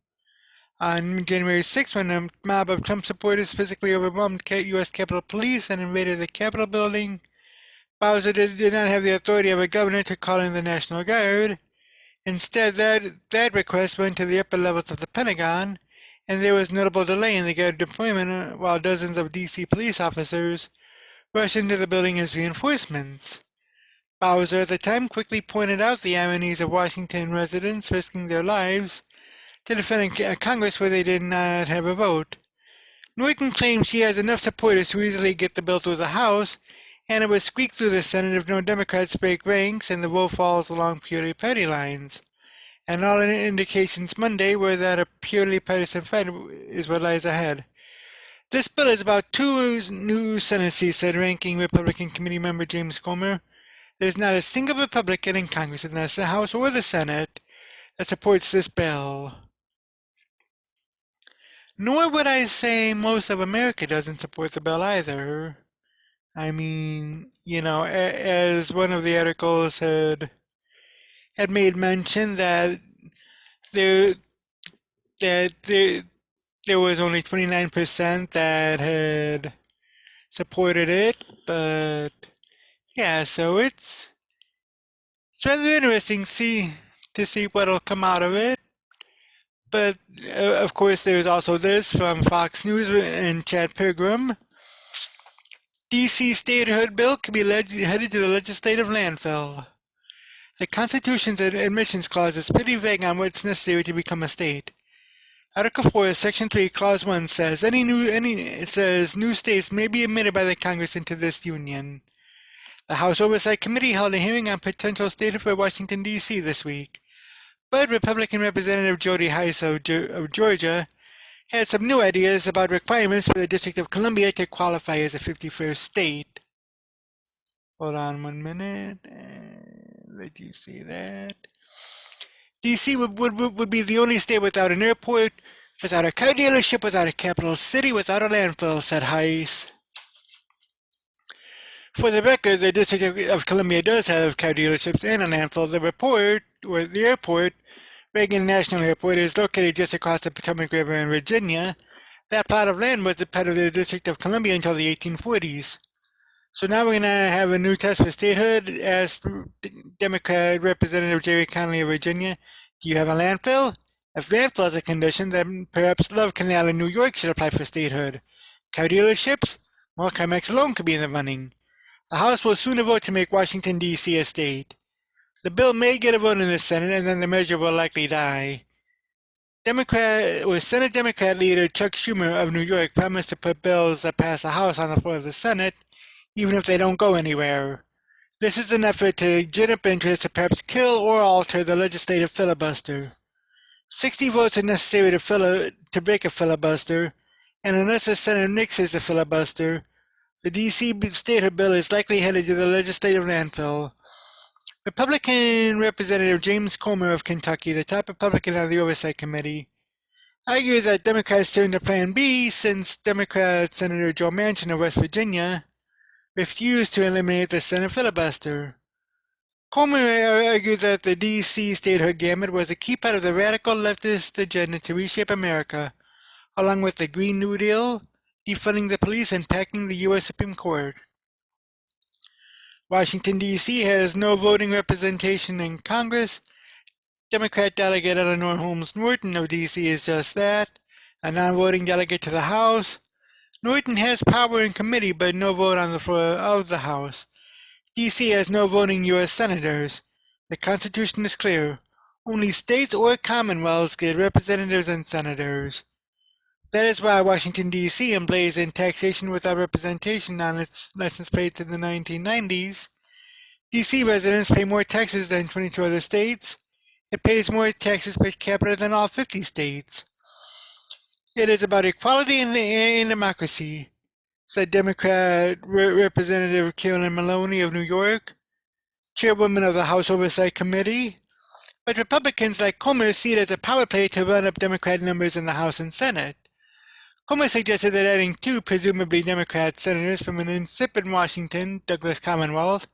On January 6th, when a mob of Trump supporters physically overwhelmed U.S. Capitol Police and invaded the Capitol building, Bowser did not have the authority of a governor to call in the National Guard. Instead, that request went to the upper levels of the Pentagon, and there was notable delay in the Guard deployment while dozens of D.C. police officers rushed into the building as reinforcements. Bowser at the time quickly pointed out the ironies of Washington residents risking their lives to defend a Congress where they did not have a vote. Norton claims she has enough supporters to easily get the bill through the House, and it would squeak through the Senate if no Democrats break ranks and the vote falls along purely party lines. And all indications Monday were that a purely partisan fight is what lies ahead. This bill is about 2 new Senate seats, said Ranking Republican Committee member James Comer. There's not a single Republican in Congress, and that's the House or the Senate, that supports this bill. Nor would I say most of America doesn't support the bill either. I mean, as one of the articles had made mention that there was only 29% that had supported it, but yeah, so it's rather interesting to see what'll come out of it. But of course, there's also this from Fox News and Chad Pilgrim. D.C. statehood bill could be headed to the legislative landfill. The Constitution's admissions clause is pretty vague on what's necessary to become a state. Article 4, Section 3, Clause 1 says new states may be admitted by the Congress into this union. The House Oversight Committee held a hearing on potential statehood for Washington, D.C. this week, but Republican Representative Jody Hice of Georgia had some new ideas about requirements for the District of Columbia to qualify as a 51st state. Hold on 1 minute. Let you see that. D.C. would be the only state without an airport, without a car dealership, without a capital city, without a landfill, said Hice. For the record, the District of Columbia does have car dealerships and a landfill. The airport, Reagan National Airport, is located just across the Potomac River in Virginia. That plot of land was a part of the District of Columbia until the 1840s. So now we're going to have a new test for statehood. Asked Democrat Representative Jerry Connolly of Virginia, do you have a landfill? If landfill is a condition, then perhaps Love Canal in New York should apply for statehood. Car dealerships? Well, CarMax alone could be in the running. The House will soon vote to make Washington, D.C. a state. The bill may get a vote in the Senate, and then the measure will likely die. Senate Democrat leader Chuck Schumer of New York promised to put bills that pass the House on the floor of the Senate, even if they don't go anywhere. This is an effort to gin up interest to perhaps kill or alter the legislative filibuster. 60 votes are necessary to break a filibuster, and unless the Senate nixes the filibuster, the D.C. statehood bill is likely headed to the legislative landfill. Republican Representative James Comer of Kentucky, the top Republican on the Oversight Committee, argues that Democrats turned to Plan B since Democrat Senator Joe Manchin of West Virginia refused to eliminate the Senate filibuster. Comer argues that the D.C. statehood gamut was a key part of the radical leftist agenda to reshape America, along with the Green New Deal, defunding the police, and packing the U.S. Supreme Court. Washington, D.C. has no voting representation in Congress. Democrat delegate Eleanor Holmes Norton of D.C. is just that, a non-voting delegate to the House. Norton has power in committee, but no vote on the floor of the House. D.C. has no voting U.S. senators. The Constitution is clear. Only states or commonwealths get representatives and senators. That is why Washington, D.C. emblazoned taxation without representation on its license plates in the 1990s. D.C. residents pay more taxes than 22 other states. It pays more taxes per capita than all 50 states. It is about equality and democracy, said Democrat Representative Carolyn Maloney of New York, chairwoman of the House Oversight Committee. But Republicans like Comer see it as a power play to run up Democrat numbers in the House and Senate. Comer suggested that adding 2 presumably Democrat senators from an insipid Washington, Douglas Commonwealth,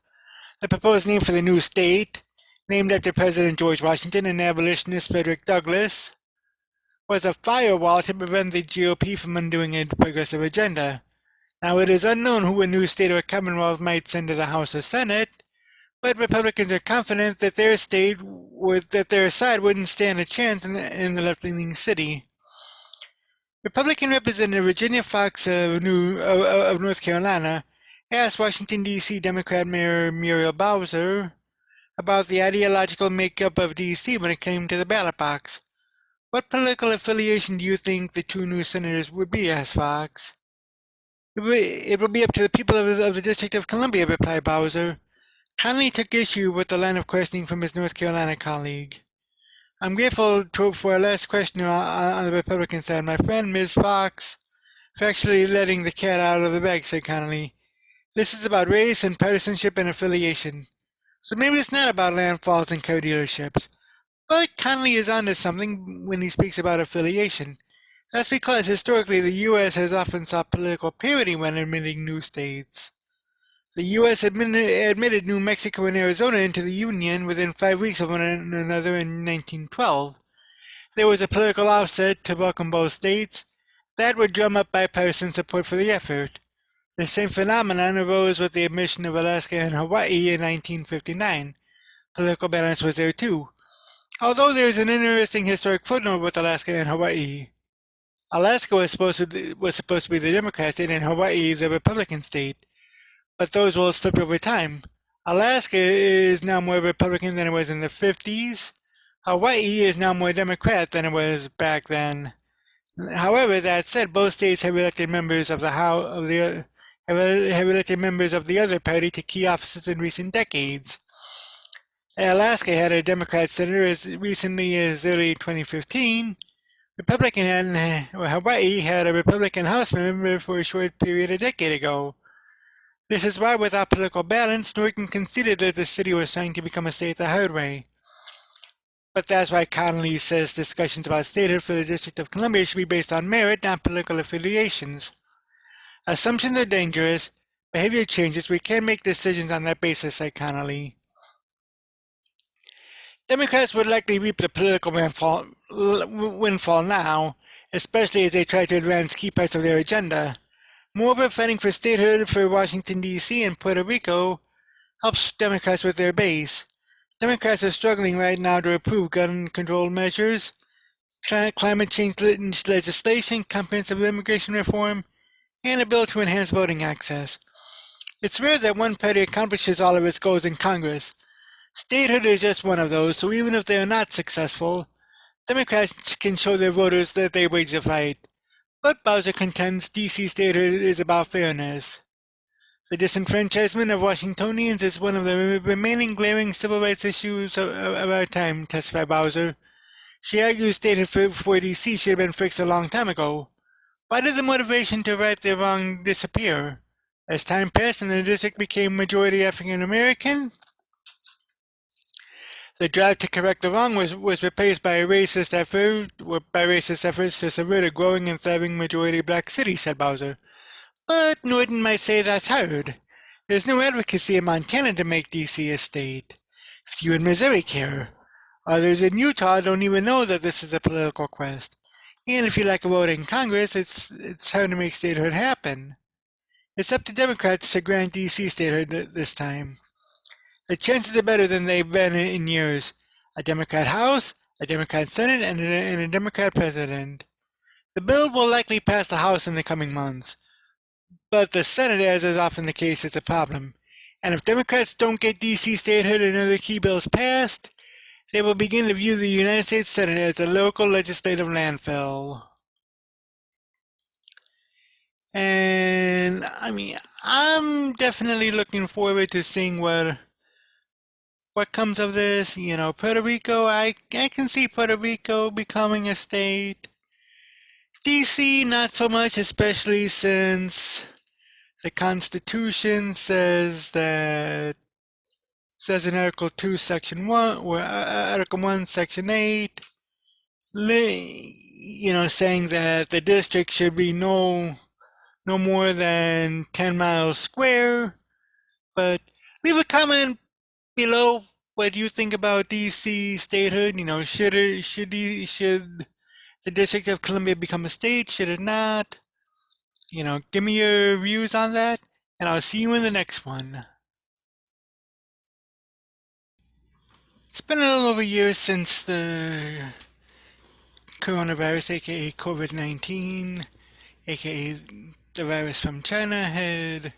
the proposed name for the new state, named after President George Washington and abolitionist Frederick Douglass, was a firewall to prevent the GOP from undoing a progressive agenda. Now, it is unknown who a new state or commonwealth might send to the House or Senate, but Republicans are confident that their side wouldn't stand a chance in the left-leaning city. Republican Representative Virginia Foxx of North Carolina asked Washington, D.C. Democrat Mayor Muriel Bowser about the ideological makeup of D.C. when it came to the ballot box. What political affiliation do you think the two new senators would be, asked Foxx. It will be up to the people of the District of Columbia, replied Bowser. Connolly took issue with the line of questioning from his North Carolina colleague. I'm grateful for our last questioner on the Republican side, my friend, Ms. Fox, for actually letting the cat out of the bag, said Connolly. This is about race and partisanship and affiliation. So maybe it's not about landfalls and car dealerships. But Connolly is onto something when he speaks about affiliation. That's because historically the U.S. has often sought political parity when admitting new states. The U.S. admitted New Mexico and Arizona into the Union within 5 weeks of one another in 1912. There was a political offset to welcome both states that would drum up bipartisan support for the effort. The same phenomenon arose with the admission of Alaska and Hawaii in 1959. Political balance was there too. Although there is an interesting historic footnote with Alaska and Hawaii. Alaska was supposed to be the Democrat state and Hawaii the Republican state. But those roles flipped over time. Alaska is now more Republican than it was in the 50s. Hawaii is now more Democrat than it was back then. However, that said, both states have elected members of the other party to key offices in recent decades. Alaska had a Democrat senator as recently as early 2015. Hawaii had a Republican House member for a short period a decade ago. This is why, without political balance, Norton conceded that the city was trying to become a state the hard way. But that's why Connolly says discussions about statehood for the District of Columbia should be based on merit, not political affiliations. Assumptions are dangerous. Behavior changes. We can't make decisions on that basis, said Connolly. Democrats would likely reap the political windfall now, especially as they try to advance key parts of their agenda. Moreover, fighting for statehood for Washington, D.C. and Puerto Rico helps Democrats with their base. Democrats are struggling right now to approve gun control measures, climate change legislation, comprehensive immigration reform, and a bill to enhance voting access. It's rare that one party accomplishes all of its goals in Congress. Statehood is just one of those, so even if they are not successful, Democrats can show their voters that they waged a fight. But Bowser contends D.C. statehood is about fairness. The disenfranchisement of Washingtonians is one of the remaining glaring civil rights issues of our time, testified Bowser. She argues statehood for D.C. should have been fixed a long time ago. Why did the motivation to right the wrong disappear? As time passed and the district became majority African American, the drive to correct the wrong was replaced by racist efforts to subvert a growing and thriving majority black city, said Bowser. But Norton might say that's hard. There's no advocacy in Montana to make D.C. a state. Few in Missouri care. Others in Utah don't even know that this is a political quest. And if you lack a vote in Congress, it's hard to make statehood happen. It's up to Democrats to grant D.C. statehood this time. The chances are better than they've been in years. A Democrat House, a Democrat Senate, and a Democrat President. The bill will likely pass the House in the coming months. But the Senate, as is often the case, is a problem. And if Democrats don't get D.C. statehood and other key bills passed, they will begin to view the United States Senate as a local legislative landfill. And, I'm definitely looking forward to seeing what comes of this. Puerto Rico, I can see Puerto Rico becoming a state. D.C., not so much, especially since the Constitution says in Article 2, Section 1, or Article 1, Section 8, saying that the district should be no more than 10 miles square. But leave a comment below what you think about D.C. statehood. Should the District of Columbia become a state? Should it not? Give me your views on that, and I'll see you in the next one. It's been a little over a year since the coronavirus, aka COVID-19, aka the virus from China, had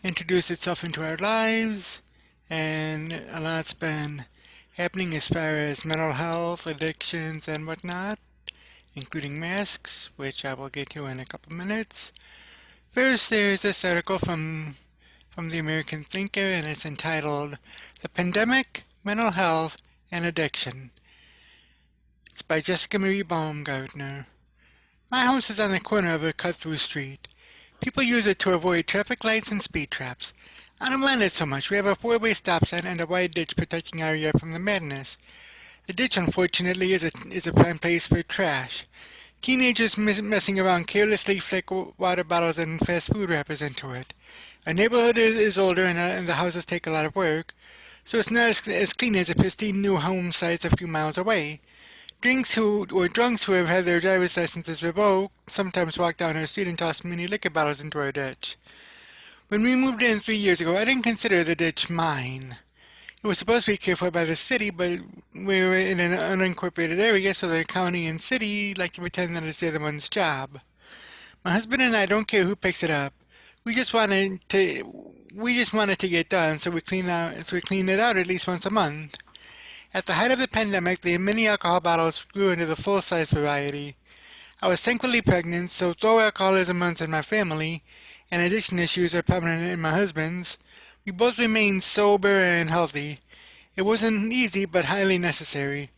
introduced itself into our lives, and a lot's been happening as far as mental health, addictions, and whatnot, including masks, which I will get to in a couple minutes. First, there's this article from the American Thinker, and it's entitled "The Pandemic, Mental Health, and Addiction." It's by Jessica Marie Baumgartner. My house is on the corner of a cut-through street. People use it to avoid traffic lights and speed traps. I don't mind it so much. We have a four-way stop sign and a wide ditch protecting our yard from the madness. The ditch, unfortunately, is a prime place for trash. Teenagers messing around carelessly flick water bottles and fast food wrappers into it. Our neighborhood is older and the houses take a lot of work, so it's not as clean as a pristine new home site a few miles away. Drunks who have had their driver's licenses revoked sometimes walk down our street and toss mini liquor bottles into our ditch. When we moved in 3 years ago, I didn't consider the ditch mine. It was supposed to be cared for by the city, but we were in an unincorporated area, so the county and city like to pretend that it's the other one's job. My husband and I don't care who picks it up. We just want it to get done, so we clean it out at least once a month. At the height of the pandemic, the mini alcohol bottles grew into the full-size variety. I was thankfully pregnant, so though alcoholism runs in my family, and addiction issues are prominent in my husband's, we both remained sober and healthy. It wasn't easy, but highly necessary.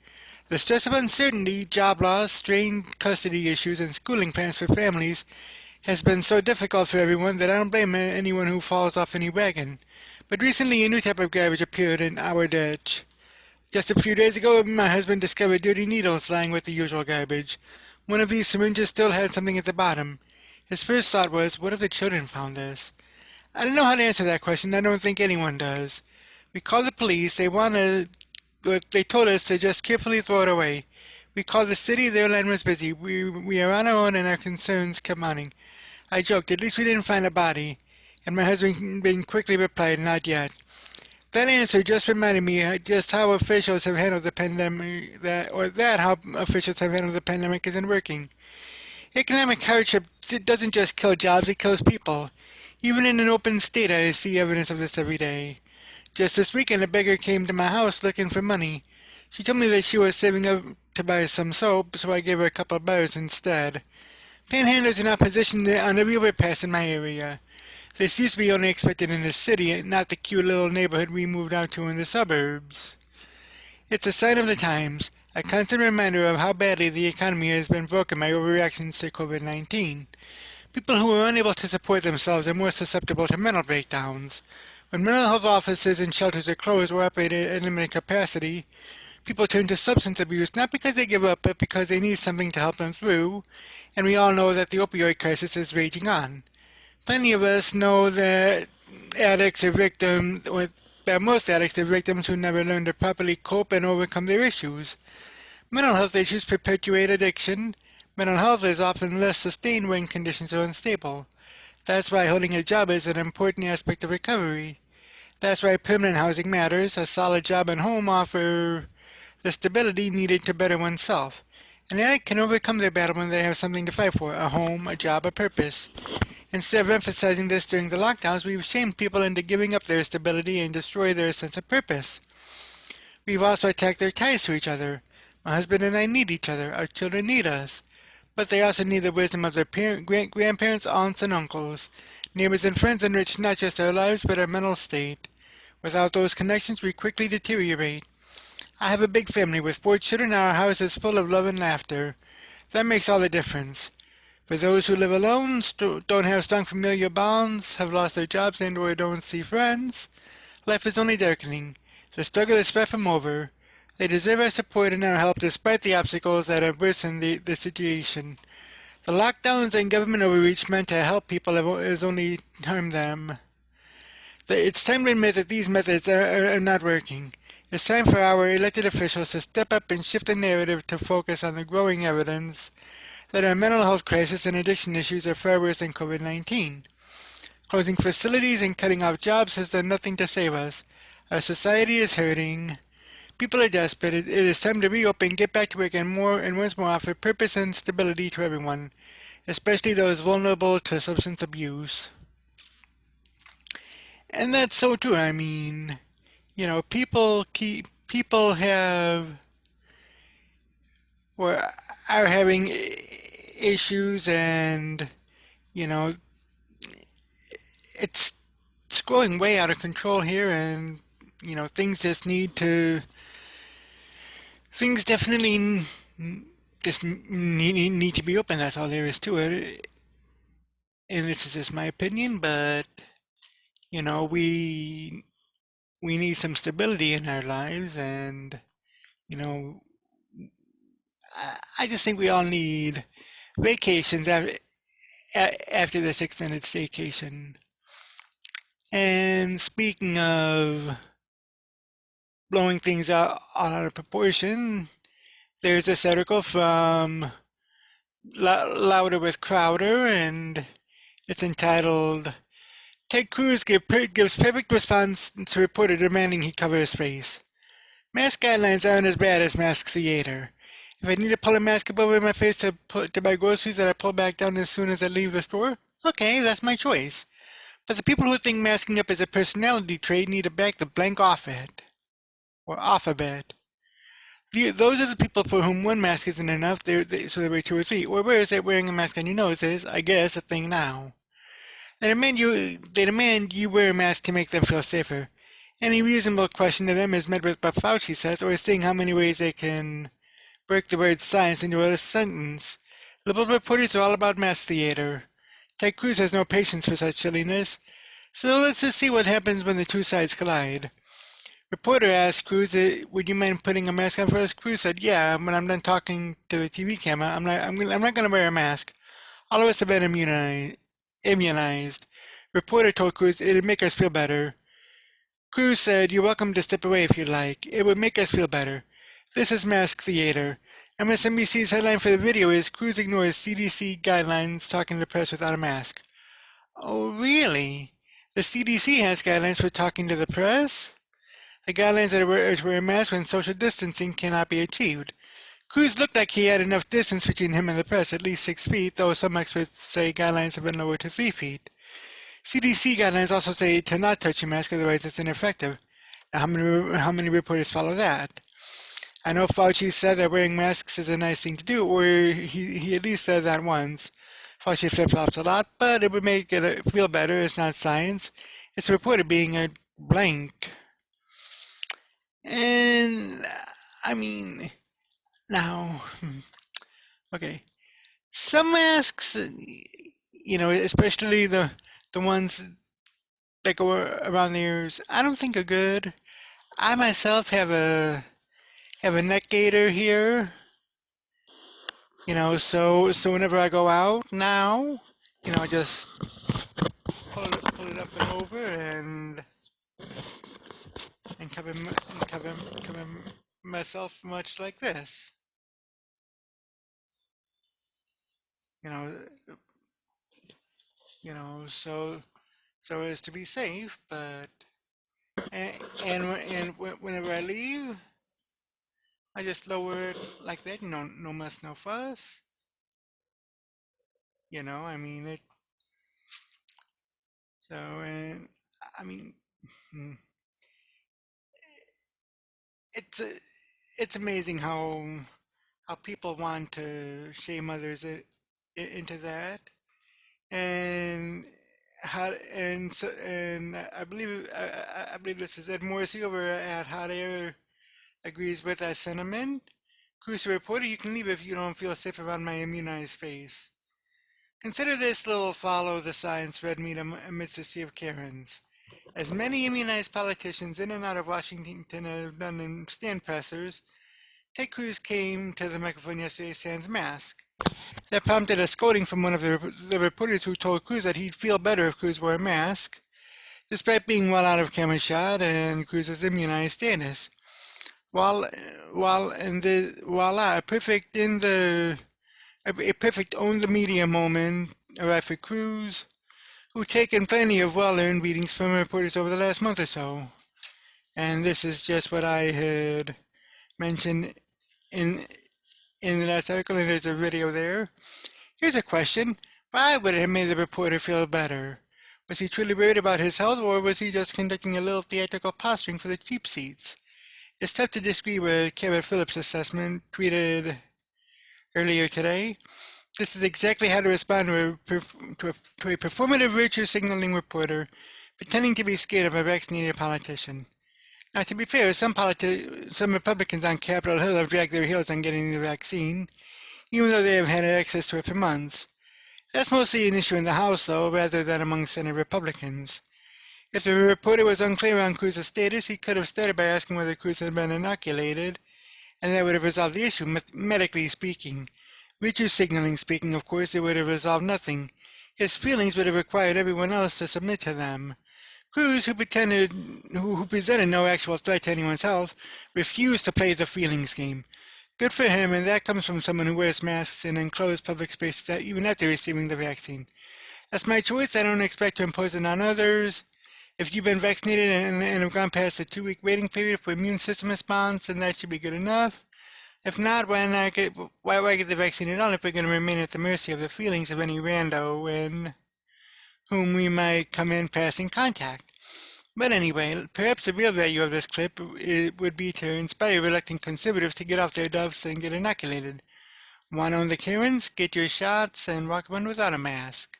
The stress of uncertainty, job loss, strained custody issues, and schooling plans for families has been so difficult for everyone that I don't blame anyone who falls off any wagon. But recently a new type of garbage appeared in our ditch. Just a few days ago, my husband discovered dirty needles lying with the usual garbage. One of these syringes still had something at the bottom. His first thought was, what if the children found this? I don't know how to answer that question. I don't think anyone does. We called the police. They told us to just carefully throw it away. We called the city. Their line was busy. We are on our own, and our concerns kept mounting. I joked, at least we didn't find a body. And my husband quickly replied, not yet. That answer just reminded me just how officials have handled the pandemic, how officials have handled the pandemic isn't working. Economic hardship doesn't just kill jobs, it kills people. Even in an open state, I see evidence of this every day. Just this weekend, a beggar came to my house looking for money. She told me that she was saving up to buy some soap, so I gave her a couple of bars instead. Panhandlers are not positioned on every overpass in my area. This used to be only expected in the city, not the cute little neighborhood we moved out to in the suburbs. It's a sign of the times, a constant reminder of how badly the economy has been broken by overreactions to COVID-19. People who are unable to support themselves are more susceptible to mental breakdowns. When mental health offices and shelters are closed or operate at limited capacity, people turn to substance abuse not because they give up, but because they need something to help them through, and we all know that the opioid crisis is raging on. Plenty of us know that most addicts are victims who never learn to properly cope and overcome their issues. Mental health issues perpetuate addiction. Mental health is often less sustained when conditions are unstable. That's why holding a job is an important aspect of recovery. That's why permanent housing matters. A solid job and home offer the stability needed to better oneself. An addict can overcome their battle when they have something to fight for, a home, a job, a purpose. Instead of emphasizing this during the lockdowns, we've shamed people into giving up their stability and destroy their sense of purpose. We've also attacked their ties to each other. My husband and I need each other. Our children need us. But they also need the wisdom of their grandparents, aunts, and uncles. Neighbors and friends enrich not just our lives, but our mental state. Without those connections, we quickly deteriorate. I have a big family with 4 children. Our house is full of love and laughter. That makes all the difference. For those who live alone, don't have strong familial bonds, have lost their jobs and or don't see friends, life is only darkening. The struggle is far from over. They deserve our support and our help despite the obstacles that have worsened the situation. The lockdowns and government overreach meant to help people has only harmed them. It's time to admit that these methods are not working. It's time for our elected officials to step up and shift the narrative to focus on the growing evidence that our mental health crisis and addiction issues are far worse than COVID-19. Closing facilities and cutting off jobs has done nothing to save us. Our society is hurting. People are desperate. It is time to reopen, get back to work, and once more offer purpose and stability to everyone, especially those vulnerable to substance abuse. And that's so true. I mean, people have or are having issues, and you know, it's it's growing way out of control here, and things just things definitely just need to be open. That's all there is to it. And this is just my opinion, but you know, we need some stability in our lives, and you know, I just think we all need vacations after this extended staycation. And speaking of blowing things out of proportion, there's this article from Louder with Crowder, and it's entitled "Ted Cruz gives perfect response to reporter demanding he cover his face. Mask guidelines aren't as bad as mask theater. If I need to pull a mask up over my face to buy groceries that I pull back down as soon as I leave the store, okay, that's my choice. But the people who think masking up is a personality trait need to back the blank off it, or off a bit. Those are the people for whom one mask isn't enough, so they wear two or three. Or where is that wearing a mask on your nose is, I guess, a thing now. They demand you wear a mask to make them feel safer. Any reasonable question to them is met with what Fauci says, or seeing how many ways they can break the word science into a sentence. Liberal reporters are all about mass theater. Ted Cruz has no patience for such silliness, so let's just see what happens when the two sides collide. Reporter asked Cruz, "Would you mind putting a mask on for us?" Cruz said, "Yeah, when I'm done talking to the TV camera, I'm not going to wear a mask. All of us have been immunized." Reporter told Cruz it'd make us feel better. Cruz said, "You're welcome to step away if you like. It would make us feel better. This is mask theater." MSNBC's headline for the video is "Cruz ignores CDC guidelines talking to the press without a mask." Oh, really? The CDC has guidelines for talking to the press? The guidelines that are to wear a mask when social distancing cannot be achieved. Cruz looked like he had enough distance between him and the press, at least 6 feet, though some experts say guidelines have been lowered to 3 feet. CDC guidelines also say to not touch your mask, otherwise it's ineffective. Now, how many reporters follow that? I know Fauci said that wearing masks is a nice thing to do, or he at least said that once. Fauci flip-flops a lot, but it would make it feel better. It's not science. It's reported being a blank. And, I mean, now, okay. Some masks, especially the ones that go around the ears, I don't think are good. I myself have a neck gaiter here, so whenever I go out now, I just pull it up and over and cover myself much like this, you know, so as to be safe, but whenever I leave, I just lower it like that, no muss, no fuss. I mean it. So, and I mean, hmm, it's it's amazing how people want to shame others into that, and I believe this is Ed Morrissey over at Hot Air agrees with that sentiment. Crucial reporter, you can leave if you don't feel safe around my immunized face. Consider this little follow the science red meat amidst a sea of Karens. As many immunized politicians in and out of Washington have done in stand pressers, Ted Cruz came to the microphone yesterday sans mask. That prompted a scolding from one of the reporters who told Cruz that he'd feel better if Cruz wore a mask, despite being well out of camera shot and Cruz's immunized status. While, while in the voila, a perfect on the media moment arrived for Cruz, who taken plenty of well-earned beatings from reporters over the last month or so. And this is just what I had mentioned in in the last article, and there's a video there. Here's a question. Why would it have made the reporter feel better? Was he truly worried about his health, or was he just conducting a little theatrical posturing for the cheap seats? It's tough to disagree with Kevin Phillips' assessment, tweeted earlier today. This is exactly how to respond to a performative virtue signaling reporter pretending to be scared of a vaccinated politician. Now, to be fair, some Republicans on Capitol Hill have dragged their heels on getting the vaccine, even though they have had access to it for months. That's mostly an issue in the House, though, rather than among Senate Republicans. If the reporter was unclear on Cruz's status, he could have started by asking whether Cruz had been inoculated, and that would have resolved the issue, medically speaking. Virtue signaling speaking, of course, it would have resolved nothing. His feelings would have required everyone else to submit to them. Cruz, who presented no actual threat to anyone's health, refused to play the feelings game. Good for him, and that comes from someone who wears masks in enclosed public spaces even after receiving the vaccine. That's my choice. I don't expect to impose it on others. If you've been vaccinated and have gone past the 2-week waiting period for immune system response, then that should be good enough. If not, why get the vaccine at all if we're going to remain at the mercy of the feelings of any rando in whom we might come in passing contact? But anyway, perhaps the real value of this clip would be to inspire reluctant conservatives to get off their duffs and get inoculated. Want to own the Karens? Get your shots and walk around without a mask.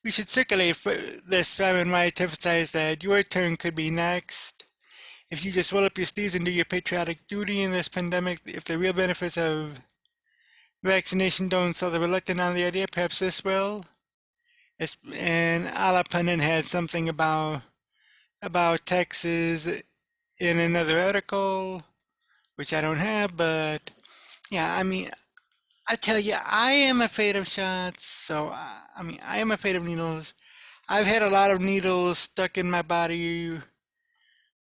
We should circulate this far and wide to emphasize that your turn could be next. If you just roll up your sleeves and do your patriotic duty in this pandemic, if the real benefits of vaccination don't sell the reluctant on the idea, perhaps this will. And Ala Pundit had something about Texas in another article, which I don't have, but yeah, I mean, I tell you, I am afraid of shots, so I am afraid of needles. I've had a lot of needles stuck in my body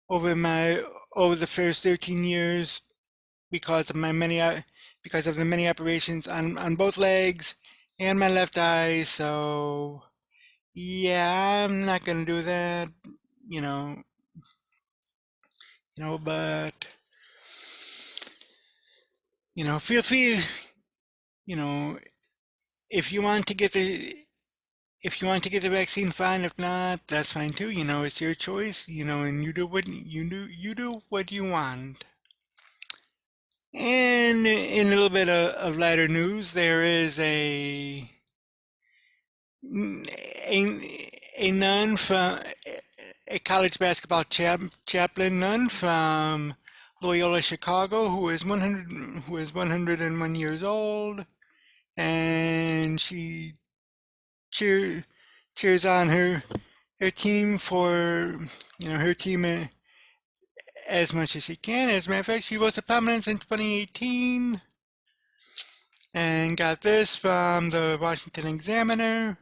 over my over the first 13 years because of the many operations on both legs and my left eye. So yeah, I'm not gonna do that, you know, but feel free, you know, if you want to get the vaccine, fine. If not, that's fine too. It's your choice. And you do what you want. And in a little bit of lighter news, there is a nun from a college basketball chaplain nun from Loyola, Chicago, who is 101 years old, and she cheers on her team for her team as much as she can. As a matter of fact, she rose to prominence in 2018 and got this from the Washington Examiner.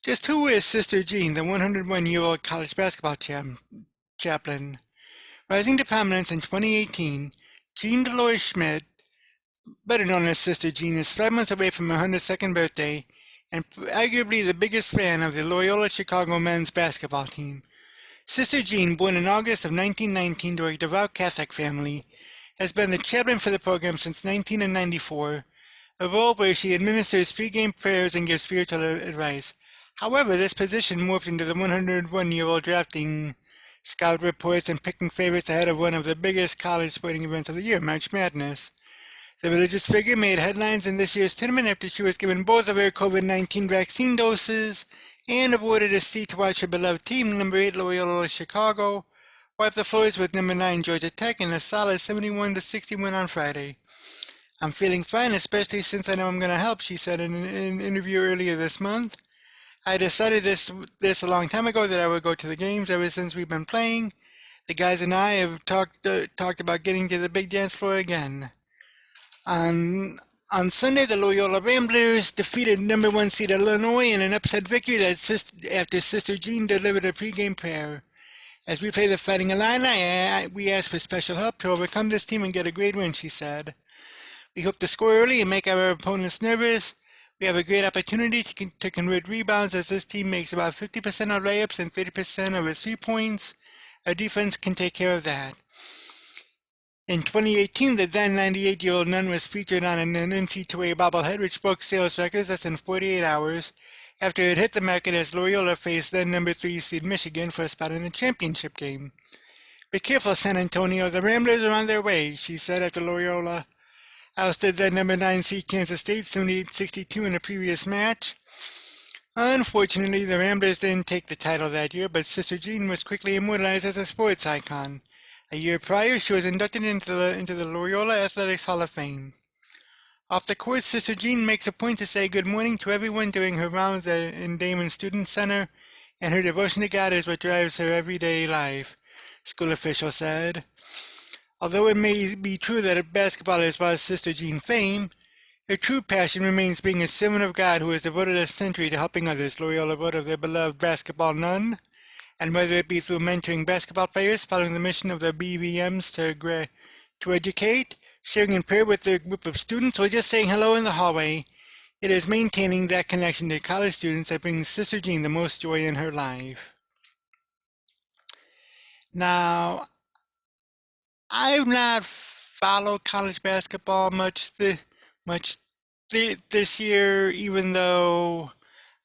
Just who is Sister Jean, the 101-year-old college basketball chaplain? Rising to prominence in 2018, Jean Dolores Schmidt, better known as Sister Jean, is 5 months away from her 102nd birthday and arguably the biggest fan of the Loyola Chicago men's basketball team. Sister Jean, born in August of 1919 to a devout Catholic family, has been the chaplain for the program since 1994, a role where she administers pre-game prayers and gives spiritual advice. However, this position morphed into the 101-year-old drafting scout reports and picking favorites ahead of one of the biggest college sporting events of the year, March Madness. The religious figure made headlines in this year's tournament after she was given both of her COVID-19 vaccine doses and awarded a seat to watch her beloved team, number 8 Loyola Chicago, wipe the floors with number 9 Georgia Tech in a solid 71-60 win on Friday. I'm feeling fine, especially since I know I'm going to help, she said in an interview earlier this month. I decided this a long time ago that I would go to the games ever since we've been playing. The guys and I have talked about getting to the big dance floor again. On Sunday, the Loyola Ramblers defeated number 1 seed Illinois in an upset victory after Sister Jean delivered a pregame prayer. As we play the Fighting Illini, we ask for special help to overcome this team and get a great win, she said. We hope to score early and make our opponents nervous. We have a great opportunity to convert rebounds as this team makes about 50% of layups and 30% of its 3 points. Our defense can take care of that. In 2018, the then 98-year-old nun was featured on an NCAA bobblehead, which broke sales records less than 48 hours after it hit the market as Loyola faced then number 3 seed Michigan for a spot in the championship game. Be careful, San Antonio. The Ramblers are on their way, she said after Loyola ousted then number 9 seed Kansas State 78-62 in a previous match. Unfortunately, the Ramblers didn't take the title that year, but Sister Jean was quickly immortalized as a sports icon. A year prior, she was inducted into the Loyola Athletics Hall of Fame. Off the court, Sister Jean makes a point to say good morning to everyone during her rounds in Damon Student Center, and her devotion to God is what drives her everyday life, school officials said. Although it may be true that basketball has brought Sister Jean fame, her true passion remains being a servant of God who has devoted a century to helping others, Loyola wrote of their beloved basketball nun. And whether it be through mentoring basketball players, following the mission of the BVMs to educate, sharing in prayer with their group of students, or just saying hello in the hallway, it is maintaining that connection to college students that brings Sister Jean the most joy in her life. Now, I've not followed college basketball much this year, even though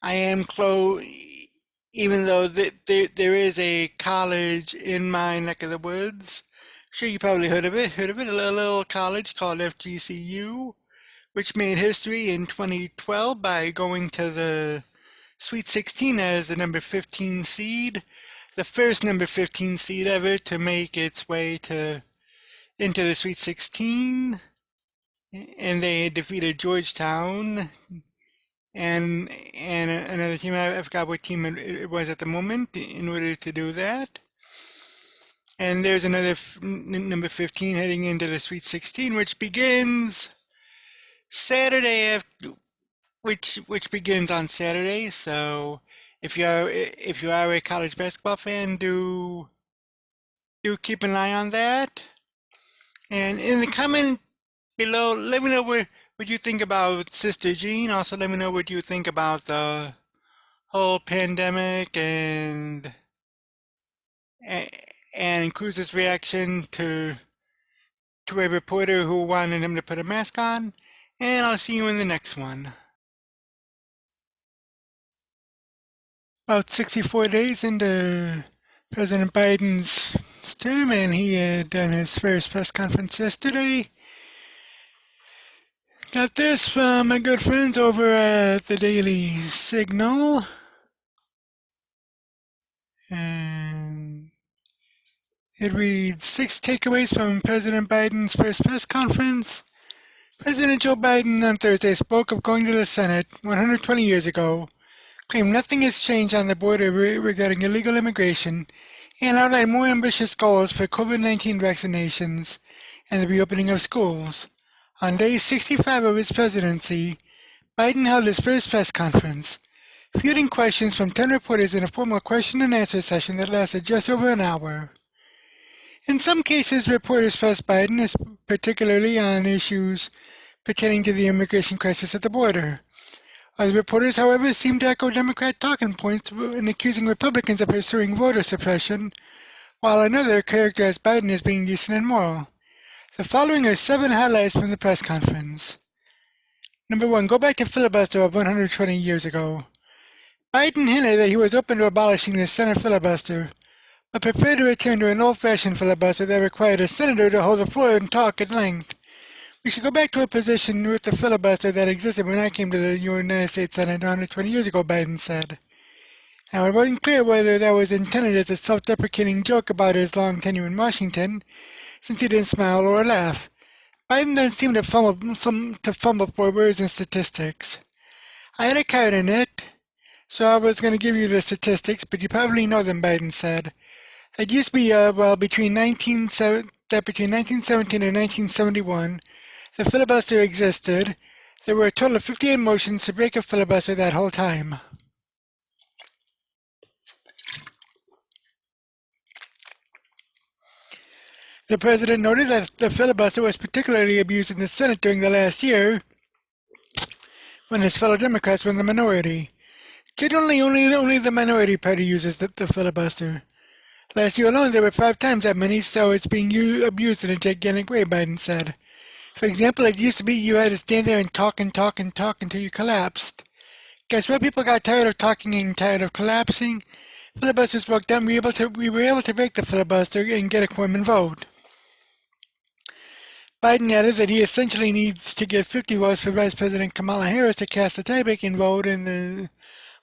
I am close. Even though there is a college in my neck of the woods. Sure, you probably heard of it. A little college called FGCU, which made history in 2012 by going to the Sweet 16 as the number 15 seed, the first number 15 seed ever to make its way into the Sweet 16, and they defeated Georgetown and another team. I forgot what team it was at the moment in order to do that. And there's another number 15 heading into the Sweet 16, which begins Saturday which begins on Saturday. So if you are a college basketball fan, do keep an eye on that. And in the comment below, let me know what you think about Sister Jean. Also, let me know what you think about the whole pandemic and Cruz's reaction to a reporter who wanted him to put a mask on. And I'll see you in the next one. About 64 days into President Biden's term, and he had done his first press conference yesterday. Got this from my good friends over at the Daily Signal. And it reads, 6 takeaways from President Biden's first press conference. President Joe Biden on Thursday spoke of going to the Senate 120 years ago, claimed nothing has changed on the border regarding illegal immigration, and outlined more ambitious goals for COVID-19 vaccinations and the reopening of schools. On day 65 of his presidency, Biden held his first press conference, fielding questions from 10 reporters in a formal question and answer session that lasted just over an hour. In some cases, reporters pressed Biden, particularly on issues pertaining to the immigration crisis at the border. Other reporters, however, seemed to echo Democrat talking points in accusing Republicans of pursuing voter suppression, while another characterized Biden as being decent and moral. The following are 7 highlights from the press conference. Number 1, go back to filibuster of 120 years ago. Biden hinted that he was open to abolishing the Senate filibuster, but preferred to return to an old-fashioned filibuster that required a senator to hold the floor and talk at length. We should go back to a position with the filibuster that existed when I came to the United States Senate 120 years ago, Biden said. Now, it wasn't clear whether that was intended as a self-deprecating joke about his long tenure in Washington, since he didn't smile or laugh. Biden then seemed to fumble for words and statistics. I had a card in it, so I was going to give you the statistics, but you probably know them, Biden said. It used to be, between 1917 and 1971, the filibuster existed. There were a total of 58 motions to break a filibuster that whole time. The president noted that the filibuster was particularly abused in the Senate during the last year when his fellow Democrats were in the minority. Generally, only the minority party uses the filibuster. Last year alone, there were 5 times that many, so it's being abused in a gigantic way, Biden said. For example, it used to be you had to stand there and talk and talk and talk until you collapsed. Guess what? People got tired of talking and tired of collapsing. Filibusters broke down. We were able to break the filibuster and get a quorum and vote. Biden added that he essentially needs to get 50 votes for Vice President Kamala Harris to cast a tie-breaking vote in the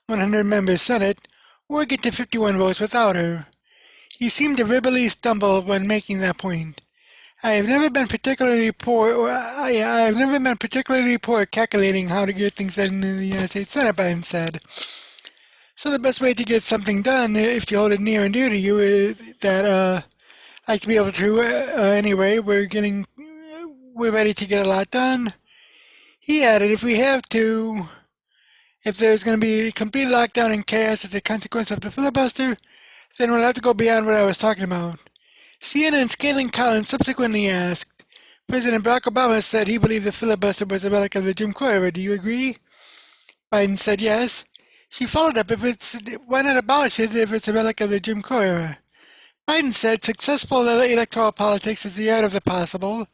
100-member Senate, or get to 51 votes without her. He seemed to verbally stumble when making that point. I have never been particularly poor at calculating how to get things done in the United States Senate, Biden said. So the best way to get something done, if you hold it near and dear to you, is that I like to be able to anyway. We're ready to get a lot done. He added, if there's going to be a complete lockdown and chaos as a consequence of the filibuster, then we'll have to go beyond what I was talking about. CNN's Caitlin Collins subsequently asked, President Barack Obama said he believed the filibuster was a relic of the Jim Crow era. Do you agree? Biden said yes. She followed up, why not abolish it if it's a relic of the Jim Crow era? Biden said, successful electoral politics is the art of the possible.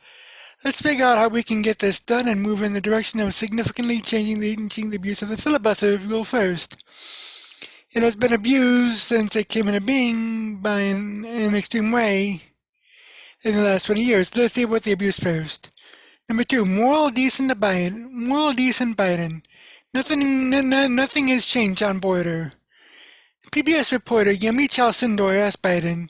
Let's figure out how we can get this done and move in the direction of significantly changing the abuse of the filibuster rule first. It has been abused since it came into being by an extreme way in the last 20 years. Let's see what the abuse first. Number 2, moral decent Biden. Nothing has changed on border. PBS reporter Yami Chalsindor asked Biden,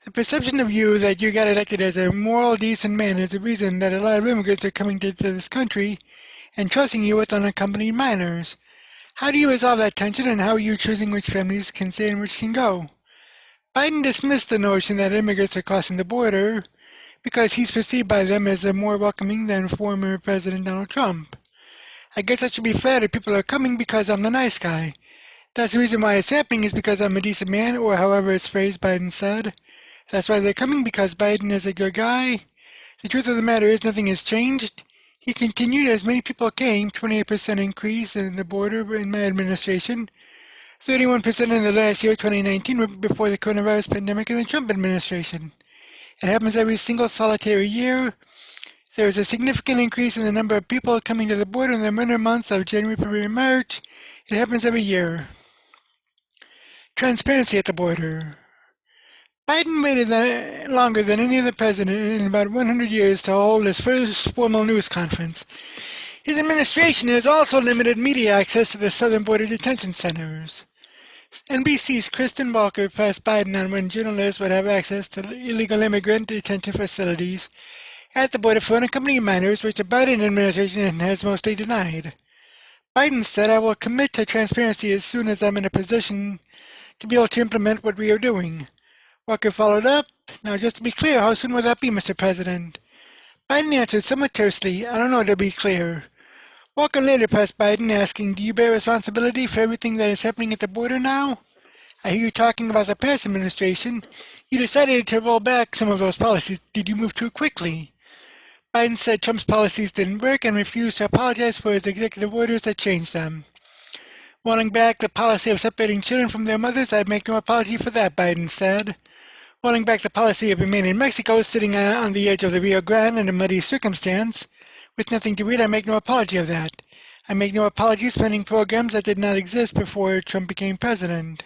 the perception of you that you got elected as a moral, decent man is the reason that a lot of immigrants are coming to this country and trusting you with unaccompanied minors. How do you resolve that tension, and how are you choosing which families can stay and which can go? Biden dismissed the notion that immigrants are crossing the border because he's perceived by them as more welcoming than former President Donald Trump. I guess I should be flattered people are coming because I'm the nice guy. That's the reason why it's happening is because I'm a decent man, or however it's phrased, Biden said. That's why they're coming, because Biden is a good guy. The truth of the matter is nothing has changed. He continued, as many people came, 28% increase in the border in my administration, 31% in the last year, 2019, before the coronavirus pandemic and the Trump administration. It happens every single solitary year. There is a significant increase in the number of people coming to the border in the winter months of January, February, and March. It happens every year. Transparency at the border. Biden waited longer than any other president in about 100 years to hold his first formal news conference. His administration has also limited media access to the southern border detention centers. NBC's Kristen Walker pressed Biden on when journalists would have access to illegal immigrant detention facilities at the border for unaccompanied minors, which the Biden administration has mostly denied. Biden said, I will commit to transparency as soon as I'm in a position to be able to implement what we are doing. Walker followed up, now just to be clear, how soon will that be, Mr. President? Biden answered somewhat tersely, I don't know, to be clear. Walker later pressed Biden, asking, do you bear responsibility for everything that is happening at the border now? I hear you talking about the past administration. You decided to roll back some of those policies. Did you move too quickly? Biden said Trump's policies didn't work and refused to apologize for his executive orders that changed them. Rolling back the policy of separating children from their mothers, I make no apology for that, Biden said. Rolling back the policy of remaining in Mexico, sitting on the edge of the Rio Grande in a muddy circumstance, with nothing to eat, I make no apology of that. I make no apologies for funding programs that did not exist before Trump became president.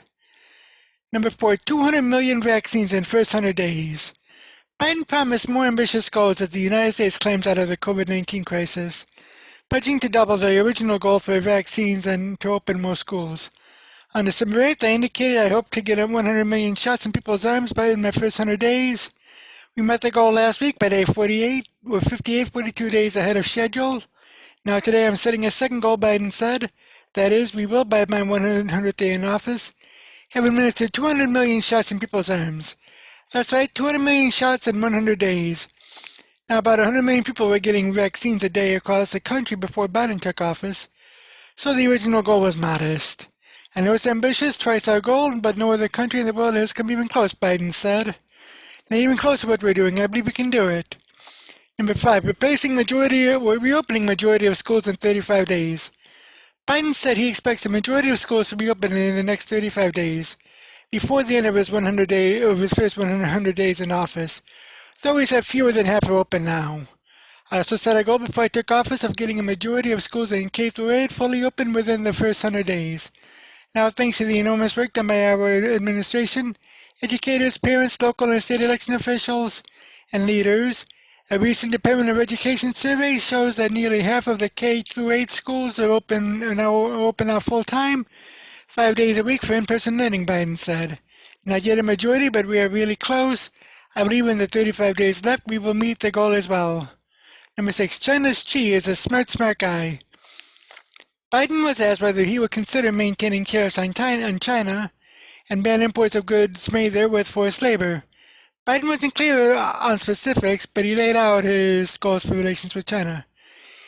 Number 4, 200 million vaccines in first 100 days. Biden promised more ambitious goals as the United States climbs out of the COVID-19 crisis, pledging to double the original goal for vaccines and to open more schools. On December 8th, I indicated I hope to get 100 million shots in people's arms in my first 100 days. We met the goal last week by day 48. We're 42 days ahead of schedule. Now today I'm setting a second goal, Biden said. That is, we will, by my 100th day in office, have administered 200 million shots in people's arms. That's right, 200 million shots in 100 days. Now about 100 million people were getting vaccines a day across the country before Biden took office. So the original goal was modest. I know it's ambitious, twice our goal, but no other country in the world has come even close, Biden said. And even closer to what we're doing, I believe we can do it. Number 5, reopening majority of schools in 35 days. Biden said he expects the majority of schools to be open in the next 35 days, before the end of his first 100 days in office, though he said fewer than half are open now. I also set a goal before I took office of getting a majority of schools in K through 8 fully open within the first 100 days. Now, thanks to the enormous work done by our administration, educators, parents, local and state election officials, and leaders, a recent Department of Education survey shows that nearly half of the K through 8 schools are open now full time, 5 days a week for in-person learning, Biden said. Not yet a majority, but we are really close. I believe in the 35 days left, we will meet the goal as well. Number 6, China's Xi is a smart guy. Biden was asked whether he would consider maintaining tariffs on China and ban imports of goods made there with forced labor. Biden wasn't clear on specifics, but he laid out his goals for relations with China.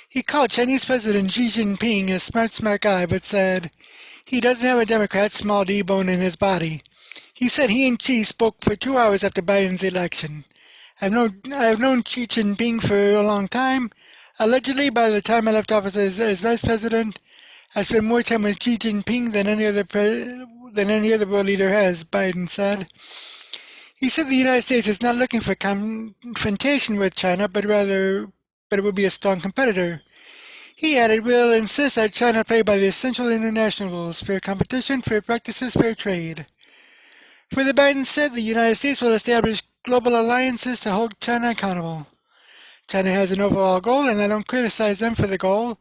He called Chinese President Xi Jinping a smart guy, but said he doesn't have a Democrat small d bone in his body. He said he and Xi spoke for 2 hours after Biden's election. I've known Xi Jinping for a long time. Allegedly, by the time I left office as vice president, I spent more time with Xi Jinping than any other world leader has, Biden said. He said the United States is not looking for confrontation with China, but it would be a strong competitor. He added, we'll insist that China play by the essential international rules, fair competition, fair practices, fair trade. Further, Biden said the United States will establish global alliances to hold China accountable. China has an overall goal, and I don't criticize them for the goal,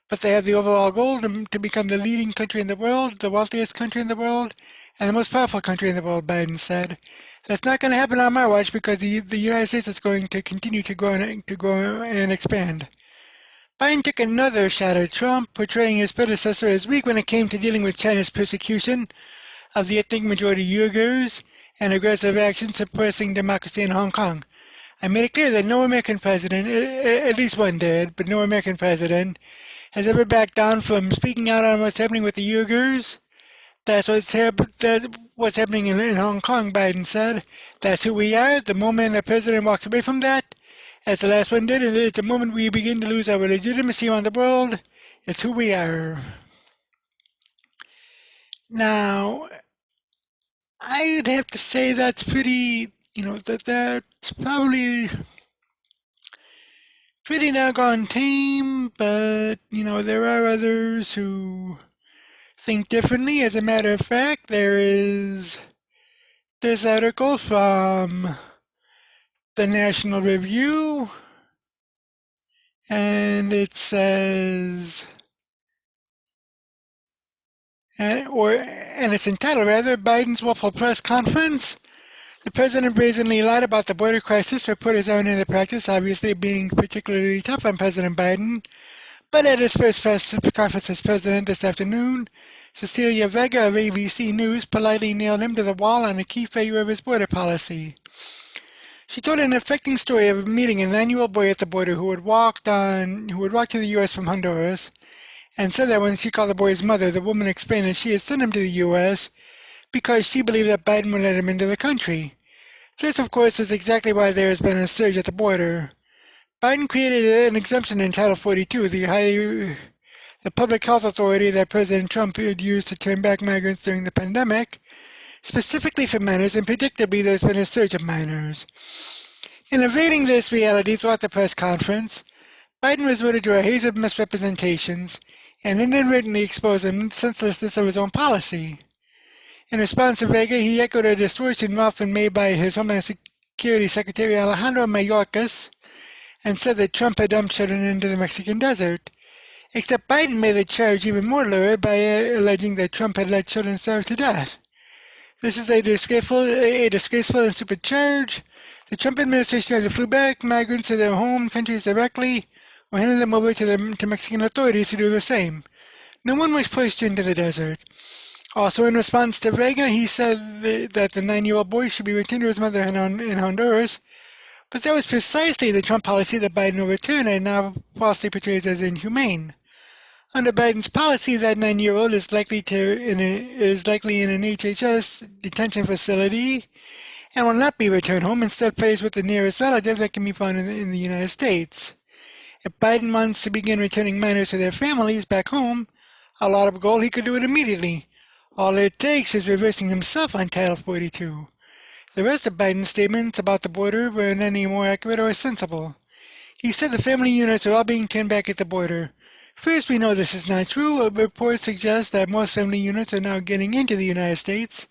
but they have the overall goal to become the leading country in the world, the wealthiest country in the world, and the most powerful country in the world, Biden said. That's not going to happen on my watch because the United States is going to continue to grow and expand. Biden took another shot at Trump, portraying his predecessor as weak when it came to dealing with China's persecution of the ethnic majority Uyghurs and aggressive action suppressing democracy in Hong Kong. I made it clear that no American president, at least one did, but no American president, has ever backed down from speaking out on what's happening with the Uyghurs. That's what's happening in Hong Kong, Biden said. That's who we are. The moment the president walks away from that, as the last one did, it's the moment we begin to lose our legitimacy around the world. It's who we are. Now, I'd have to say that's pretty, that's probably pretty doggone tame, but, there are others who think differently. As a matter of fact, there is this article from the National Review, and it says, and it's entitled rather, Biden's Waffle Press Conference. The president brazenly lied about the border crisis. Reporters aren't in the practice, obviously being particularly tough on President Biden. But at his first conference as president this afternoon, Cecilia Vega of ABC News politely nailed him to the wall on a key failure of his border policy. She told an affecting story of meeting a 9-year-old boy at the border who had walked to the U.S. from Honduras, and said that when she called the boy's mother, the woman explained that she had sent him to the U.S. because she believed that Biden would let him into the country. This, of course, is exactly why there has been a surge at the border. Biden created an exemption in Title 42, the public health authority that President Trump had used to turn back migrants during the pandemic, specifically for minors, and predictably there's been a surge of minors. In evading this reality throughout the press conference, Biden resorted to a haze of misrepresentations and inadvertently exposed the senselessness of his own policy. In response to Vega, he echoed a distortion often made by his Homeland Security Secretary Alejandro Mayorkas, and said that Trump had dumped children into the Mexican desert. Except Biden made the charge even more lurid by alleging that Trump had let children starve to death. This is a disgraceful and stupid charge. The Trump administration either flew back migrants to their home countries directly or handed them over to Mexican authorities to do the same. No one was pushed into the desert. Also, in response to Vega, he said that the 9-year-old boy should be returned to his mother in Honduras, but that was precisely the Trump policy that Biden overturned and now falsely portrays as inhumane. Under Biden's policy, that 9-year-old is likely in an HHS detention facility and will not be returned home, instead placed with the nearest relative that can be found in the United States. If Biden wants to begin returning minors to their families back home, a lot of gold, he could do it immediately. All it takes is reversing himself on Title 42. The rest of Biden's statements about the border weren't any more accurate or sensible. He said the family units are all being turned back at the border. First, we know this is not true. Reports suggest that most family units are now getting into the United States.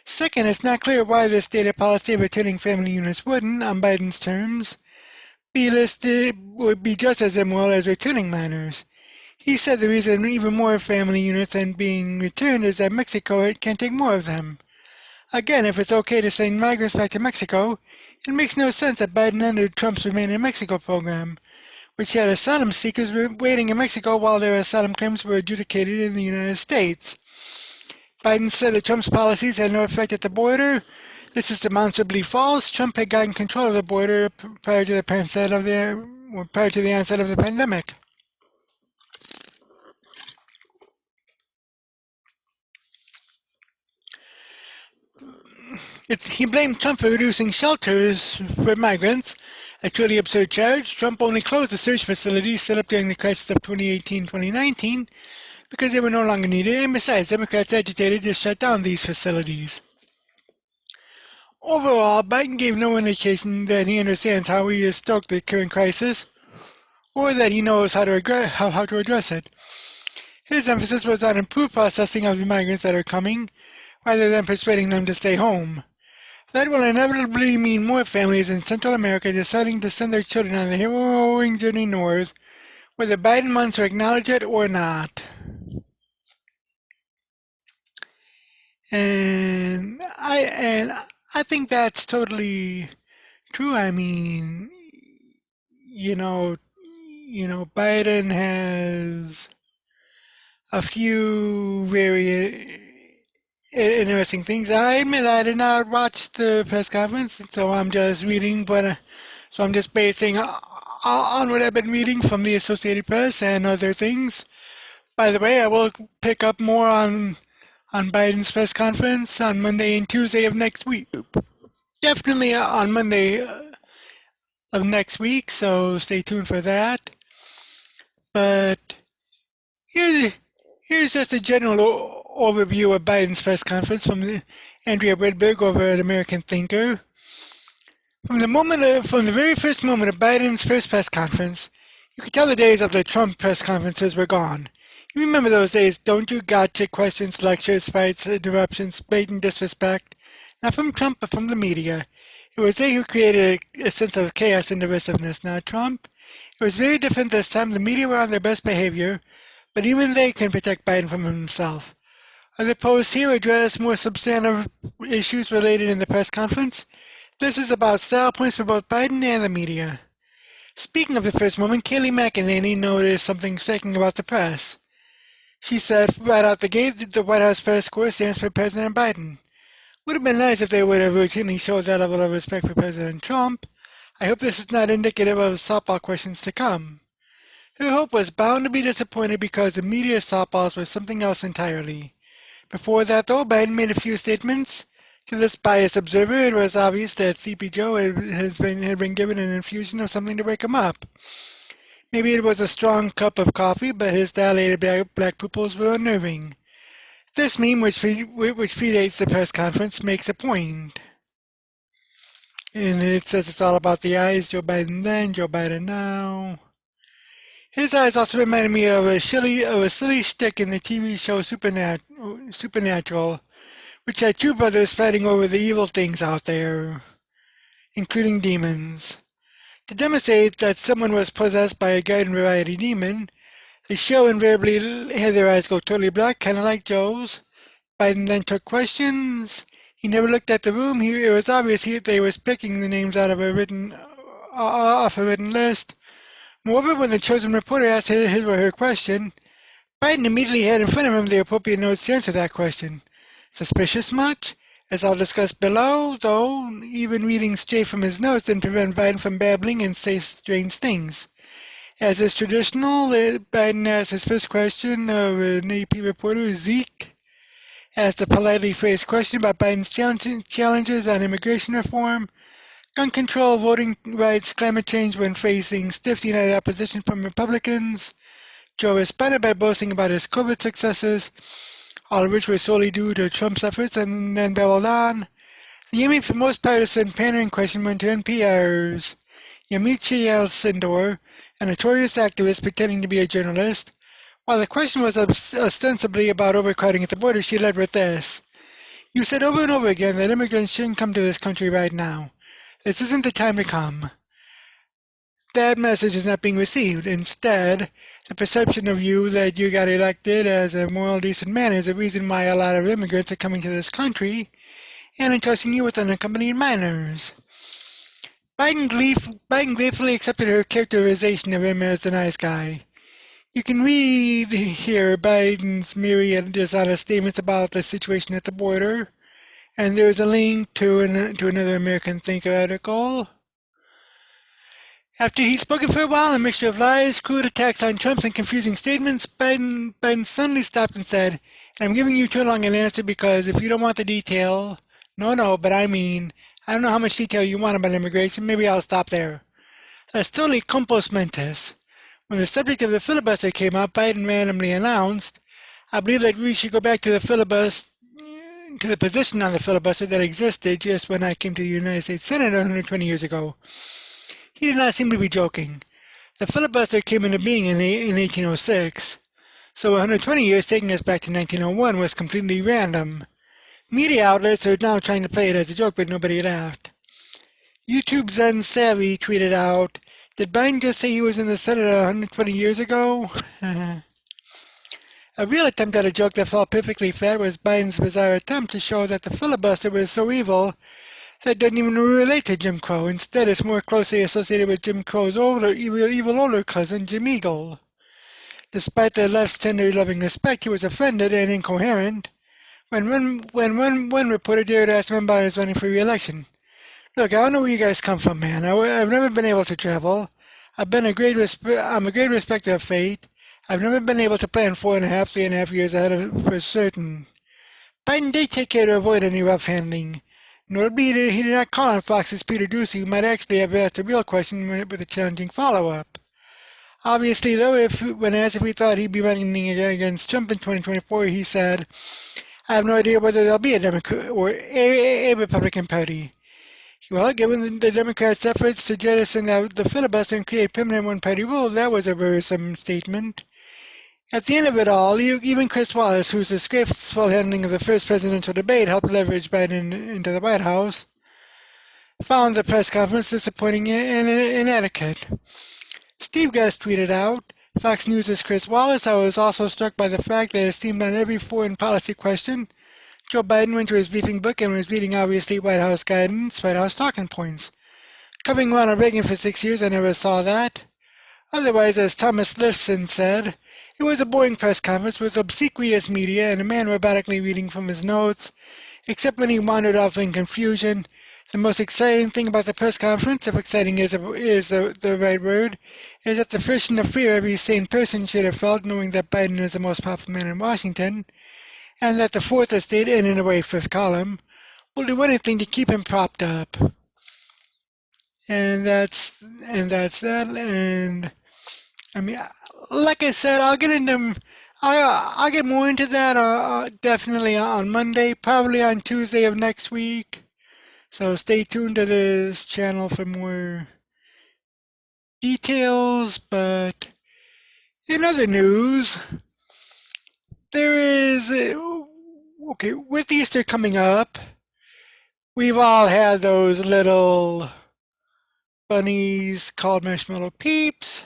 Second, it's not clear why the stated policy of returning family units wouldn't, on Biden's terms, be listed would be just as immoral as returning minors. He said the reason even more family units are being returned is that Mexico can't take more of them. Again, if it's okay to send migrants back to Mexico, it makes no sense that Biden ended Trump's Remain in Mexico program, which had asylum seekers waiting in Mexico while their asylum claims were adjudicated in the United States. Biden said that Trump's policies had no effect at the border. This is demonstrably false. Trump had gotten control of the border prior to the onset of the pandemic. He blamed Trump for reducing shelters for migrants, a truly absurd charge. Trump only closed the search facilities set up during the crisis of 2018-2019 because they were no longer needed, and besides, Democrats agitated to shut down these facilities. Overall, Biden gave no indication that he understands how he has stoked the current crisis, or that he knows how to address it. His emphasis was on improved processing of the migrants that are coming, rather than persuading them to stay home. That will inevitably mean more families in Central America deciding to send their children on the harrowing journey north, whether Biden wants to acknowledge it or not. And I think that's totally true. I mean, Biden has a few very interesting things. I admit I did not watch the press conference, so I'm just reading, so I'm just basing on what I've been reading from the Associated Press and other things. By the way, I will pick up more on Biden's press conference on Monday and Tuesday of next week. Definitely on Monday of next week, so stay tuned for that. But here's just a general overview of Biden's press conference from Andrea Wedberg over at American Thinker. From the very first moment of Biden's first press conference, you could tell the days of the Trump press conferences were gone. You remember those days, don't you? Gotcha questions, lectures, fights, interruptions, blatant disrespect. Not from Trump, but from the media. It was they who created a sense of chaos and divisiveness, not Trump. It was very different this time. The media were on their best behavior, but even they couldn't protect Biden from himself. Other posts here address more substantive issues related in the press conference. This is about style points for both Biden and the media. Speaking of the first moment, Kayleigh McEnany noticed something striking about the press. She said right out the gate, the White House press corps stands for President Biden. Would have been nice if they would have routinely showed that level of respect for President Trump. I hope this is not indicative of softball questions to come. Her hope was bound to be disappointed because the media softballs were something else entirely. Before that, though, Biden made a few statements. To this biased observer, it was obvious that Sleepy Joe had been given an infusion of something to wake him up. Maybe it was a strong cup of coffee, but his dilated black pupils were unnerving. This meme, which predates the press conference, makes a point. And it says it's all about the eyes, Joe Biden then, Joe Biden now. His eyes also reminded me of a silly shtick in the TV show Supernatural, which had two brothers fighting over the evil things out there, including demons. To demonstrate that someone was possessed by a garden variety demon, the show invariably had their eyes go totally black, kind of like Joe's. Biden then took questions. He never looked at the room. It was obvious they was picking the names out of off a written list. Moreover, when the chosen reporter asked his or her question, Biden immediately had in front of him the appropriate notes to answer that question. Suspicious much? As I'll discuss below, though, even reading straight from his notes didn't prevent Biden from babbling and say strange things. As is traditional, Biden asked his first question of an AP reporter, Zeke, asked a politely phrased question about Biden's challenges on immigration reform, gun control, voting rights, climate change when facing stiff united opposition from Republicans. Joe responded by boasting about his COVID successes, all of which were solely due to Trump's efforts, and then babbled on. The Emmy for most partisan pandering question went to NPR's Yamiche Sindor, a notorious activist pretending to be a journalist. While the question was ostensibly about overcrowding at the border, she led with this. You said over and over again that immigrants shouldn't come to this country right now. This isn't the time to come. That message is not being received. Instead, the perception of you that you got elected as a moral, decent man is the reason why a lot of immigrants are coming to this country and entrusting you with unaccompanied minors. Biden gratefully accepted her characterization of him as the nice guy. You can read here Biden's myriad dishonest statements about the situation at the border, and there's a link to another American Thinker article. After he'd spoken for a while, a mixture of lies, crude attacks on Trump, and confusing statements, Biden suddenly stopped and said, and I'm giving you too long an answer because if you don't want the detail, but I don't know how much detail you want about immigration, maybe I'll stop there. That's totally compos mentis. When the subject of the filibuster came up, Biden randomly announced, I believe that we should go back to the position on the filibuster that existed just when I came to the United States Senate 120 years ago. He did not seem to be joking. The filibuster came into being in 1806, so 120 years taking us back to 1901 was completely random. Media outlets are now trying to play it as a joke, but nobody laughed. YouTube Zen Savvy tweeted out, did Biden just say he was in the Senate 120 years ago? A real attempt at a joke that fell perfectly flat was Biden's bizarre attempt to show that the filibuster was so evil that it doesn't even relate to Jim Crow. Instead, it's more closely associated with Jim Crow's evil older cousin, Jim Eagle. Despite the left's tender, loving respect, he was offended and incoherent when one reporter dared ask him about his running for re-election. Look, I don't know where you guys come from, man. I've never been able to travel. I'm a great respecter of fate. I've never been able to plan 3.5 years ahead for certain. Biden did take care to avoid any rough handling. Notably, he did not call on Fox's Peter Doocy, who might actually have asked a real question with a challenging follow-up. Obviously, though, when asked if he thought he'd be running against Trump in 2024, he said, I have no idea whether there'll be a Democrat or a Republican Party. Well, given the Democrats' efforts to jettison the filibuster and create permanent one-party rule, that was a worrisome statement. At the end of it all, even Chris Wallace, whose disgraceful handling of the first presidential debate helped leverage Biden into the White House, found the press conference disappointing and inadequate. Steve Guest tweeted out, Fox News' Chris Wallace, I was also struck by the fact that it seemed on every foreign policy question, Joe Biden went to his briefing book and was reading obviously White House guidance, White House talking points. Covering Ronald Reagan for 6 years, I never saw that. Otherwise, as Thomas Lifson said, it was a boring press conference with obsequious media and a man robotically reading from his notes, except when he wandered off in confusion. The most exciting thing about the press conference, if exciting is the right word, is that the friction of fear every sane person should have felt knowing that Biden is the most powerful man in Washington, and that the fourth estate, and in a way fifth column, will do anything to keep him propped up. And that's that. And I mean, like I said, I'll get more into that definitely on Monday, probably on Tuesday of next week. So stay tuned to this channel for more details. But in other news, there is, with Easter coming up, we've all had those little bunnies called Marshmallow Peeps.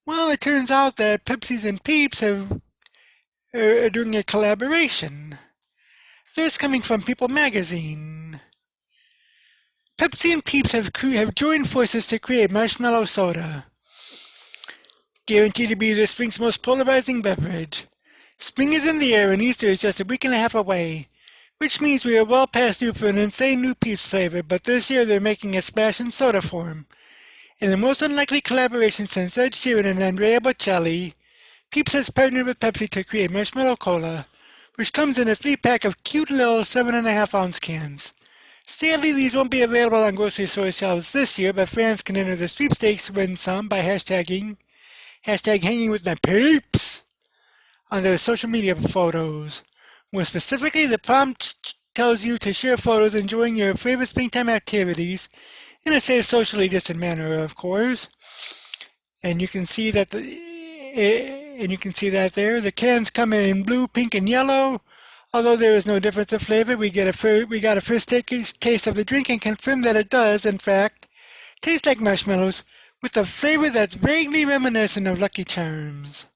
Well, it turns out that Pepsi's and Peeps are doing a collaboration. This coming from People magazine. Pepsi and Peeps have joined forces to create marshmallow soda, guaranteed to be this spring's most polarizing beverage. Spring is in the air and Easter is just a week and a half away, which means we are well past due for an insane new Peeps flavor, but this year they're making a splash in soda form. In the most unlikely collaboration since Ed Sheeran and Andrea Bocelli, Peeps has partnered with Pepsi to create Marshmallow Cola, which comes in a 3-pack of cute little 7.5-ounce cans. Sadly, these won't be available on grocery store shelves this year, but fans can enter the sweepstakes to win some by hashtag hanging with my peeps on their social media photos. More specifically, the prompt tells you to share photos enjoying your favorite springtime activities in a safe, socially distant manner, of course. And you can see that the cans come in blue, pink, and yellow. Although there is no difference in flavor, we got a first taste of the drink and confirm that it does, in fact, taste like marshmallows with a flavor that's vaguely reminiscent of Lucky Charms.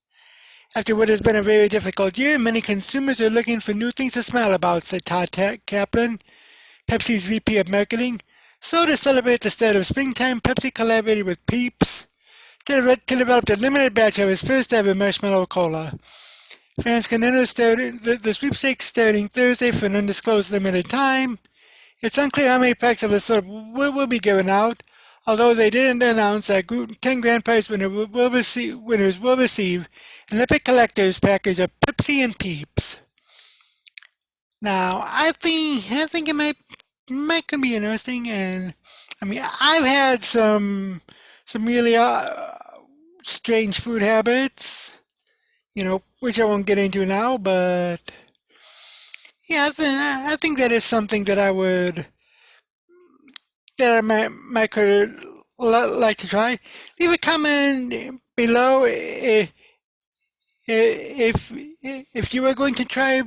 After what has been a very difficult year, many consumers are looking for new things to smile about, said Todd Kaplan, Pepsi's VP of Marketing. So to celebrate the start of springtime, Pepsi collaborated with Peeps to develop a limited batch of its first ever marshmallow cola. Fans can enter the sweepstakes starting Thursday for an undisclosed limited time. It's unclear how many packs of the sort will be given out, although they didn't announce that 10 grand prize winners will receive an Epic Collector's package of Pepsi and Peeps. Now, I think it might could be interesting, and I mean, I've had some really strange food habits, which I won't get into now, but yeah, I think that is something that I might could like to try. Leave a comment below if you are going to try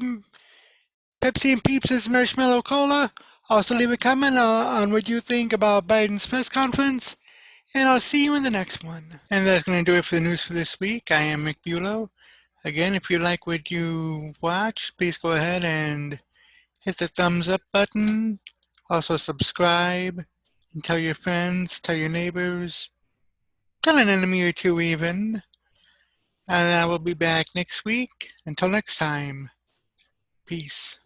Pepsi and Peeps' Marshmallow Cola. Also leave a comment on what you think about Biden's press conference, and I'll see you in the next one. And that's going to do it for the news for this week. I am Bulow. Again, if you like what you watch, please go ahead and hit the thumbs up button. Also subscribe and tell your friends, tell your neighbors, tell an enemy or two even. And I will be back next week. Until next time, peace.